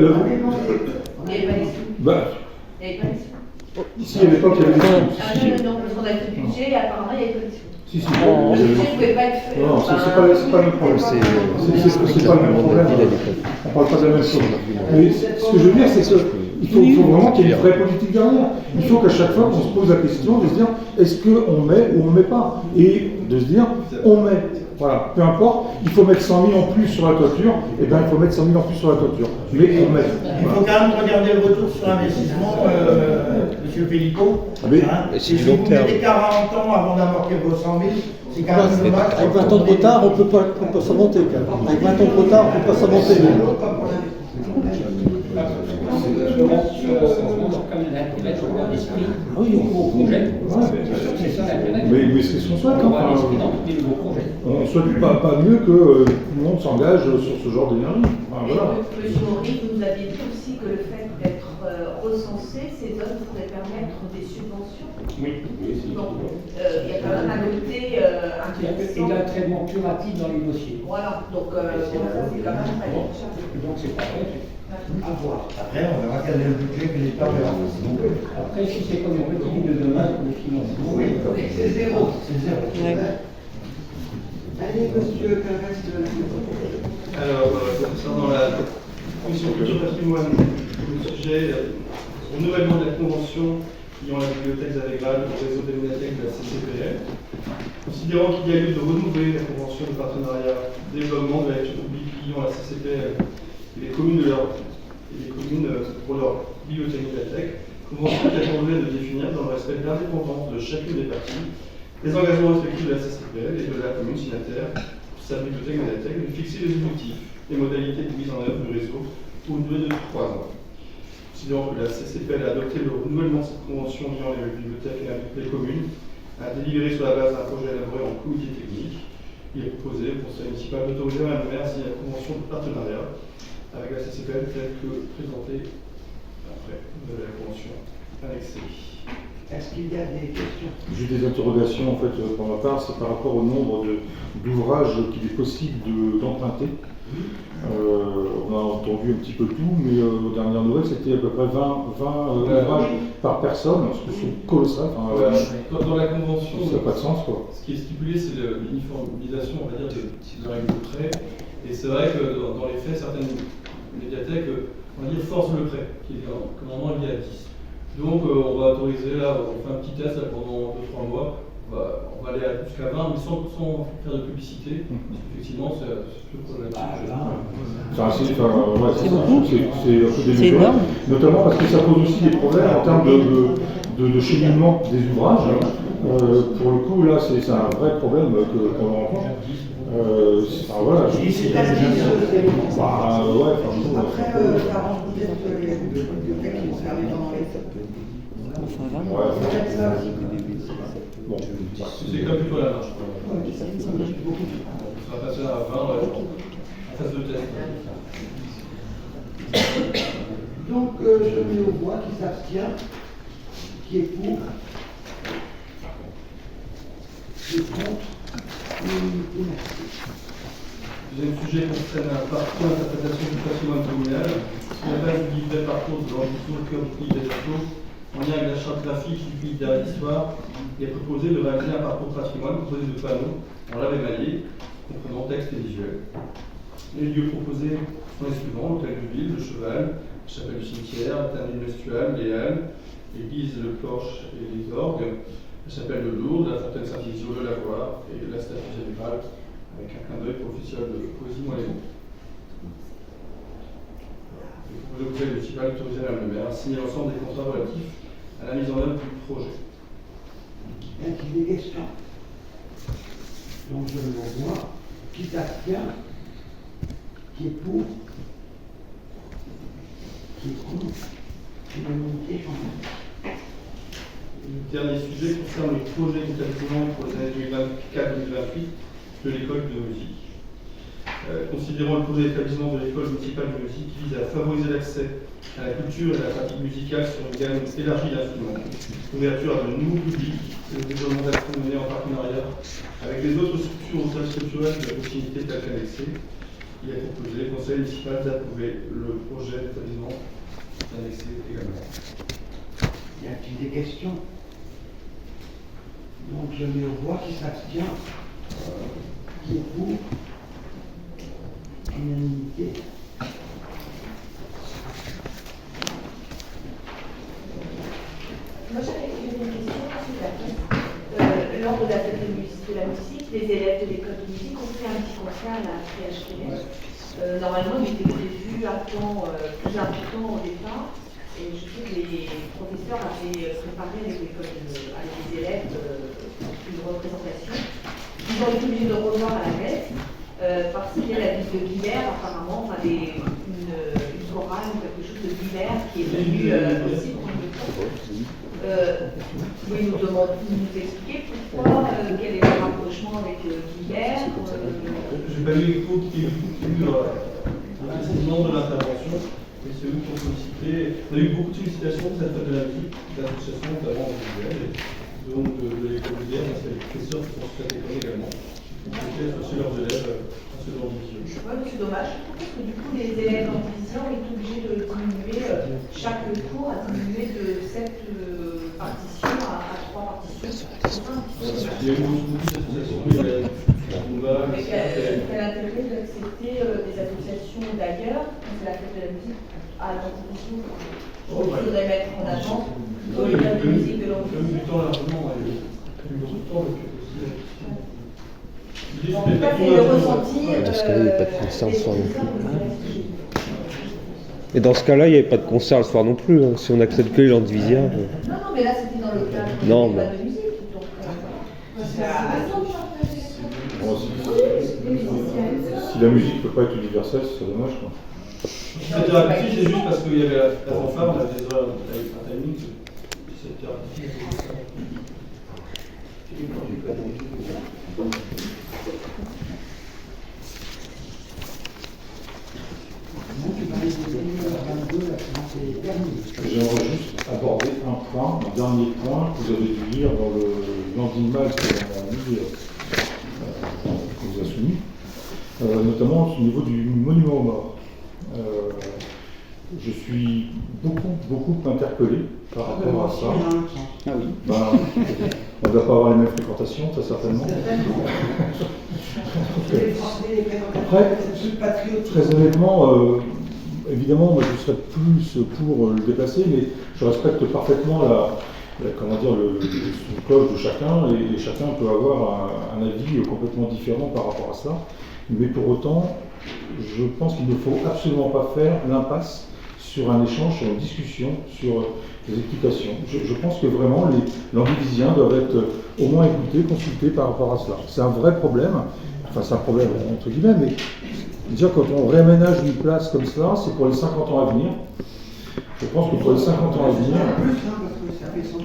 pas les sous. Bah, Il n'y avait pas les sous. ici à l'époque il y avait des sous. Non, parce qu'on a fait le budget et apparemment il n'y avait pas les sous. Si, si. Le budget ne pouvait pas être fait. Non, c'est pas le problème. C'est pas le même problème. On parle pas de la même chose. Mais ce que je veux dire, c'est qu'il faut vraiment qu'il y ait une vraie politique derrière. Il faut qu'à chaque fois qu'on se pose la question de se dire est-ce qu'on met ou on ne met pas, et de se dire on met. Voilà, peu importe, il faut mettre 100 000 en plus sur la toiture, et bien il faut mettre 100 000 en plus sur la toiture. Mais on met. Il faut quand même regarder le retour sur investissement, monsieur Pellicot. Si vous mettez 40 ans avant d'amortir vos 100 000, c'est quand même dommage. Avec 20 ans de retard, on peut s'en monter. Avec 20 ans de retard, on ne peut pas s'en monter. Oui, au projet. Mais c'est ce qu'on souhaite. On ne souhaite pas mieux que tout le monde s'engage sur ce genre d'énergie. Voilà. Monsieur Henry, vous nous aviez dit aussi que le fait d'être recensé, ces zones pourraient permettre des subventions. Oui, oui. Donc, il y a quand même un côté intéressant. Et un traitement plus rapide dans les dossiers. Voilà, donc ça c'est quand même très bien. Donc c'est pas vrai. À voir. Après, on verra quel est le budget que l'État verra. Après, si c'est comme une petite de demain, pour les financements. Oui, c'est zéro. C'est zéro. Allez, monsieur Carresse de la Alors, concernant la commission culture patrimoine, le sujet, renouvellement de la convention liant la bibliothèque Zavegrad au réseau des médiathèques de la CCPL. Considérant qu'il y a lieu de renouveler la convention de partenariat développement de la lecture publique liant la CCPL et les communes pour leur bibliothèque, convention qui a pour objet de définir, dans le respect de l'indépendance de chacune des parties, les engagements respectifs de la CCPL et de la commune signataire pour sa bibliothèque-médiathèque, de fixer les objectifs et modalités de mise en œuvre du réseau pour une durée de 3 ans. Considérant que la CCPL a adopté le renouvellement de cette convention liant les bibliothèques et les communes, a délibéré sur la base d'un projet élaboré en comité technique, il est proposé pour sa municipale d'autoriser Mme le maire à signer la convention de partenariat avec la CCPL telle que présentée après la convention annexée. Est-ce qu'il y a des questions? J'ai des interrogations en fait pour ma part, c'est par rapport au nombre d'ouvrages qu'il est possible d'emprunter. On a entendu un petit peu tout, mais aux dernières nouvelles, c'était à peu près 20 ouvrages par personne, ce que c'est colossal. Dans la convention, ça n'a pas de sens, quoi. Ce qui est stipulé, c'est l'uniformisation, on va dire, de règles de prêt. Et c'est vrai que dans les faits, certaines médiathèques, on va dire, forcent le prêt, qui est commandement lié à 10. Donc on va autoriser, là, on fait un petit test là, pendant 2-3 mois, on va aller jusqu'à 20, mais sans faire de publicité, parce qu'effectivement, c'est le problème. C'est un peu démesuré, notamment parce que ça pose aussi des problèmes en termes de cheminement des ouvrages. Pour le coup, là, c'est un vrai problème qu'on rencontre. Voilà. C'est à 10, c'est bon. Ouais, après, 40 bibliothèques qui vont fermer pendant les fêtes. Ouais. Ça aussi. Bon. C'est comme plutôt la marche. On sera passé à 20 en phase de test. Donc, je mets au voix qui s'abstient, qui est pour, qui est contre, et merci. Deuxième sujet concerne un parcours d'interprétation du patrimoine communal. Sur la base du livret parcours de l'ambition au cœur du pays d'Adapto, en lien avec la charte graphique du pays derrière l'histoire, il est proposé de réaliser un parcours patrimoine composé de panneaux en lave émaillé, comprenant texte et visuel. Les lieux proposés sont les suivants: l'hôtel de ville, le Cheval, la chapelle du cimetière, la therme d'Estual, les Halles, l'église, le cloche et les orgues, la chapelle de Lourdes, la fontaine Saint-Isidore, le lavoir et la statue générale, avec un clin d'œil pour l'officiel de poésie moellon. Le conseil municipal autorisé à le maire à signer l'ensemble des contrats relatifs à la mise en œuvre du projet. Y a-t-il des questions? Donc je le vois. Qui s'abstient? Qui est pour? Qui est contre? Unanimité, j'en ai. Le dernier sujet concerne le projet d'établissement pour les années 2024-2028 de l'école de musique. Considérant le projet d'établissement de l'école municipale de musique qui vise à favoriser l'accès à la culture et à la pratique musicale sur une gamme élargie d'instruments, l'ouverture à de nouveaux publics et le développement d'actions menées en partenariat avec les autres structures au service culturel de la proximité telle qu'annexée, il est proposé au conseil municipal d'approuver le projet d'établissement annexé également. Y a-t-il des questions? Donc je mets au voix qui s'abstient, qui est pour, unanimité. Moi j'avais une question sur la piste. Lors de la fête de la musique, les élèves de l'école de musique ont fait un petit concert à la PHP. Normalement, il était prévu un temps plus important au départ. Et je sais que les professeurs avaient préparé avec les élèves une représentation. Ils ont été obligés de revoir à la messe parce qu'il y a la ville de Guibert, apparemment, enfin, une chorale ou quelque chose de Guibert qui est venue aussi prendre le temps. Vous pouvez nous expliquer pourquoi, quel est le rapprochement avec Guibert Je n'ai pas eu l'écho qui est eu précisément de l'intervention, mais c'est eux qui ont sollicité. On a eu beaucoup de sollicitations de cette fête de la musique, d'associations notamment en Guibert, et donc de l'école de Guibert, parce qu'il y a des professeurs qui sont sur cette école également, qui ont associé leurs élèves à ce genre de vision. C'est dommage, parce que du coup les élèves en division sont obligés de diminuer chaque cours, à diminuer de 7 partitions à 3 partitions. Il y a eu beaucoup d'associations, il y a mais quel intérêt d'accepter des associations d'ailleurs, quand c'est la fête de la musique, à l'antivision? Il faudrait mettre en avant plutôt les fêtes de musique de l'antivision. du temps largement, il y a eu beaucoup de temps avec en tout cas, c'est le ressenti. Dans ce cas-là, il n'y a pas de concert le soir non plus. Et dans ce cas-là, il n'y avait pas de concert le soir non plus, hein, si on accepte que les gens de Visia. Non, mais là, c'était dans le cadre Non, de musique. Donc, Si la musique ne peut pas être universelle, c'est dommage. Cette thérapie, c'est juste parce qu'il y avait la fanfare, on avait des heures avec un timing. Cette thérapie, J'aimerais juste aborder un point, un dernier point que vous avez dû lire dans le Landinmal que vous a soumis, notamment au niveau du monument aux morts. Je suis beaucoup interpellé par rapport à ça. Ah oui. Ben, on ne va pas avoir les mêmes fréquentations, très certainement. Après, très honnêtement, évidemment, moi je serais plus pour le déplacer, mais je respecte parfaitement le cloche de chacun, et chacun peut avoir un avis complètement différent par rapport à cela. Mais pour autant, je pense qu'il ne faut absolument pas faire l'impasse sur un échange, sur une discussion, sur des explications. Je pense que vraiment les Landivisiens doivent être au moins écoutés, consultés par rapport à cela. C'est un vrai problème, enfin c'est un problème entre guillemets, mais dire quand on réaménage une place comme cela, c'est pour les 50 ans à venir. Je pense que pour les 50 ans à venir... Plus, parce que ça fait 100 ans.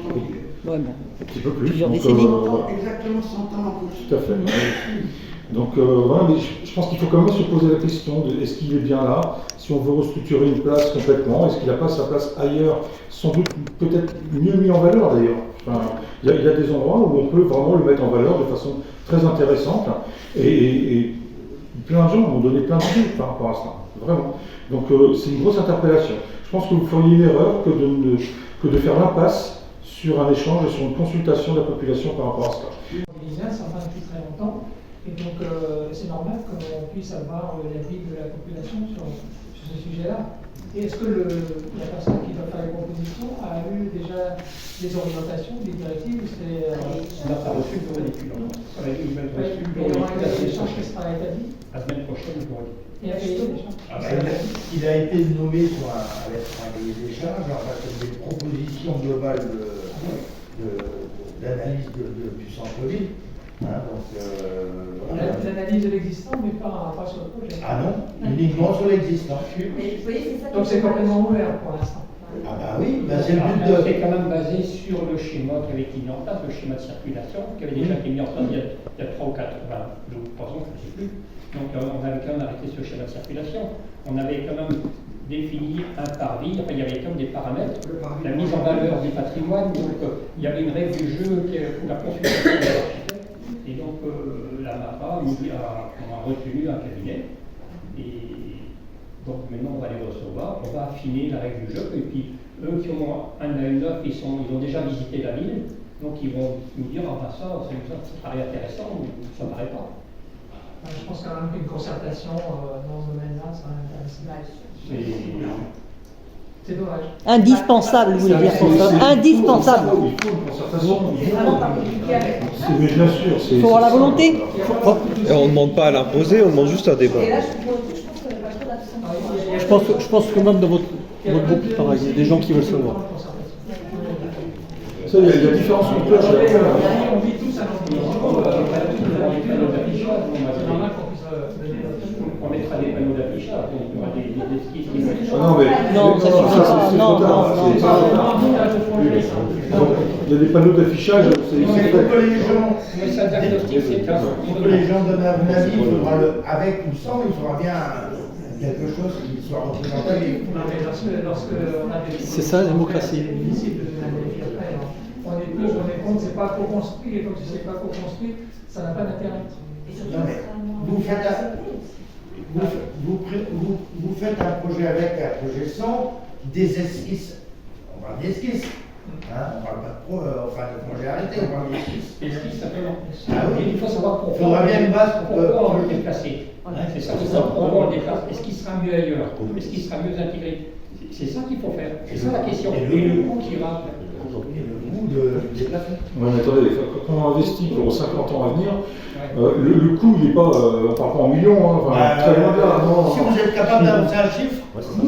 Un petit peu plus. Exactement 100 ans en plus. Tout à fait. Donc voilà, mais je pense qu'il faut quand même se poser la question de est-ce qu'il est bien là, si on veut restructurer une place complètement, est-ce qu'il n'a pas sa place ailleurs, sans doute peut-être mieux mis en valeur d'ailleurs. Enfin, il y a des endroits où on peut vraiment le mettre en valeur de façon très intéressante, et plein de gens m'ont donné plein d'idées par rapport à cela, vraiment. Donc c'est une grosse interpellation. Je pense que vous feriez une erreur que de faire l'impasse sur un échange et sur une consultation de la population par rapport à cela. Ça va depuis très longtemps. Et donc, c'est normal qu'on puisse avoir l'avis de la population sur ce sujet-là. Et est-ce que la personne qui va faire les propositions a eu déjà des orientations, des directives? On n'a pas reçu de molécule. On a eu même reçu il y aura un échange qui sera établi. La semaine prochaine, il y aura Et a fait l'échange. Il a été nommé sur un cahier des charges, comme des propositions globales d'analyse du centre-ville. L'analyse de l'existant, mais pas sur le projet. Ah non, uniquement sur l'existant. Donc c'est complètement ouvert pour l'instant. Ah bah oui, bah c'est le but de... C'est quand même basé sur le schéma qui avait été mis en place, le schéma de circulation, qui avait déjà été mis en place il y a 3 ou 4, 2 ou 3 ans, je ne sais plus. Donc on avait quand même arrêté ce schéma de circulation. On avait quand même défini un parvis, enfin il y avait quand même des paramètres, la mise en valeur du patrimoine, donc il y avait une règle du jeu pour la consultation de l'architecte. Et donc la MAPA a retenu un cabinet. Et donc maintenant on va les recevoir, on va affiner la règle du jeu. Et puis eux qui ont un AE9, ils ont déjà visité la ville. Donc ils vont nous dire, ah bah ça paraît intéressant ou ça paraît pas. Je pense quand même qu'une concertation dans ce domaine-là serait intéressante. C'est dommage. Indispensable, vous voulez dire. Indispensable. Il faut une concertation. C'est vraiment particulier avec ça. Mais bien sûr, Il faut avoir la volonté. Et on ne demande pas à l'imposer, on demande juste un débat. Et là, je pense qu'il n'y a pas trop d'absence. Je pense que même dans votre groupe, pareil, il y a des gens qui veulent savoir. Ça, il y a différents sons de cloche. On vit tous à on mettra des panneaux d'affichage, donc il y aura des skis qui vont... Non, mais non, ça suffit pas. Non, il y a des panneaux d'affichage, c'est Pour fait. que les gens donnent un avis, il faudra avec ou sans, il faudra bien quelque chose qui soit représentatif. C'est ça la démocratie. On est plus, on est contre, c'est pas co-construit, et quand tu sais pas co-construit, ça n'a pas d'intérêt. Non, mais vous faites un projet avec, un projet sans, des esquisses. On parle d'esquisses. Hein, on parle pas de projet arrêté, on parle d'esquisses. Esquisse, simplement. Ah oui. Il faut savoir Il faudra bien une base pour pourquoi on le déplacer. C'est ça, pourquoi on le déplace. Est-ce qu'il sera mieux ailleurs? Est-ce qu'il sera mieux intégré? C'est ça qu'il faut faire. C'est ça la question. Et le coût qui va. De déplacement. Non, mais attendez, quand on investit pour 50 ans à venir, le coût, il n'est pas, on parle pas en millions, hein, enfin, très loin de là. Non, si vous êtes capable d'annoncer un chiffre,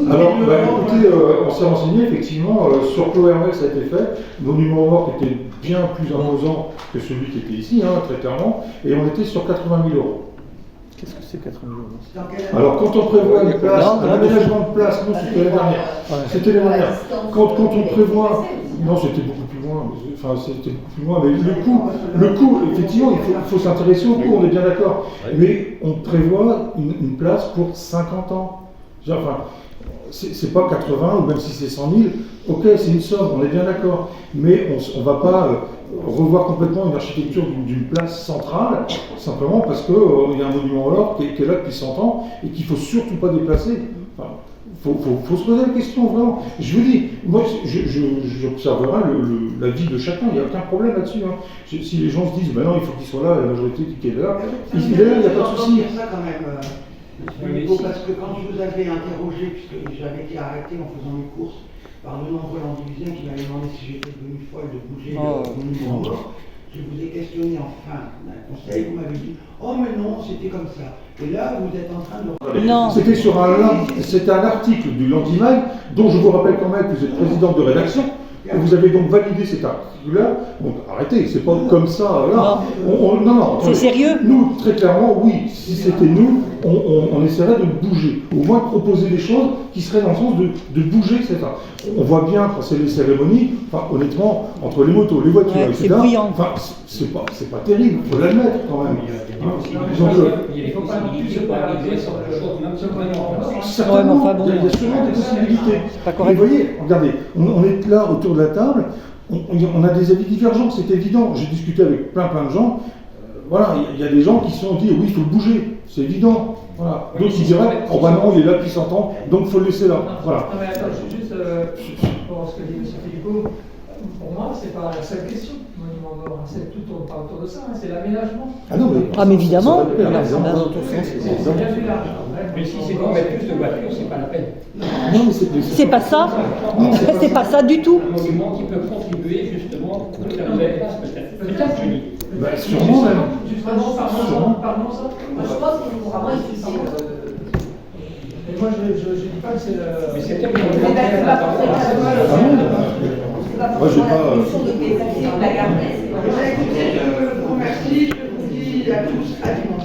alors, écoutez, on s'est renseigné, effectivement, sur Ploermel, ça a été fait, monument mort qui était bien plus imposant que celui qui était ici, hein, très clairement, et on était sur 80 000 €. Qu'est-ce que c'est 80 000 €? Alors, quand on prévoit une place, un aménagement de place, non, c'était l'année dernière. C'était l'année dernière. Quand on prévoit, non, c'était beaucoup plus loin. Enfin, c'était beaucoup plus loin. Mais le coût, effectivement, il faut s'intéresser au coût, on est bien d'accord. Mais on prévoit une place pour 50 ans. Enfin, c'est pas 80 ou même si c'est 100 000. Ok, c'est une somme, on est bien d'accord. Mais on ne va pas revoir complètement une architecture d'une place centrale, simplement parce qu'il y a un monument alors qui est là depuis 100 ans et qu'il ne faut surtout pas déplacer. Enfin, faut se poser la question, vraiment. Je vous dis, moi, j'observerai la vie de chacun, il n'y a aucun problème là-dessus. Hein. Si les gens se disent, ben non, il faut qu'il soit là, la majorité qui est là, il est là, il n'y a pas de souci. Ça quand même, parce que quand je vous avais interrogé, puisque j'avais été arrêté en faisant mes courses par de nombreux landivisiens qui m'avaient demandé si j'étais devenu folle de bouger le monument mort, je vous ai questionné en fin d'un conseil, vous m'avez dit, oh mais non, c'était comme ça. Et là, vous êtes en train de... Non. C'était un article du Landimag, dont je vous rappelle quand même que vous êtes présidente de rédaction, et vous avez donc validé cet article-là. Donc arrêtez, c'est pas comme ça, là. Non. C'est sérieux? Nous, très clairement, oui, si c'était nous, on essaierait de bouger. Au moins de proposer des choses qui seraient dans le sens de bouger, etc. On voit bien quand c'est les cérémonies, enfin, honnêtement, entre les motos, les voitures, etc. Enfin, c'est pas terrible, il faut l'admettre quand même. Il y a des possibilités pour arriver sur le chose, même sur le monument. Certainement, il y a sûrement des possibilités. Mais vous voyez, regardez, on est là autour de la table, on a des avis divergents, c'est évident. J'ai discuté avec plein de gens. Voilà, il y a des gens qui se sont dit, oui, il faut le bouger, c'est évident. Voilà. D'autres qui diraient, oh bah non, il est là depuis 100 ans, donc il faut le laisser là. Voilà. Non mais attends, juste pour ce que dit M. Philippot, pour moi, c'est pas la seule question, monument mort, c'est tout pas autour de ça, hein, c'est l'aménagement. Ah non, mais... Ah mais évidemment. Mais si c'est pour mettre plus de voitures, c'est pas la peine. Non, mais c'est pas ça. C'est pas ça du tout. Un monument qui peut contribuer justement pour faire une belle place, peut-être, je dis. Bah, sûrement même. Justement, parlons ça. Moi, je pense qu'il faut vraiment étudier. Et moi, je dis pas que c'est... Mais c'est peut-être C'est pas forcément la solution de déplacer la garder. Écoutez, je vous remercie, je vous dis à tous à dimanche.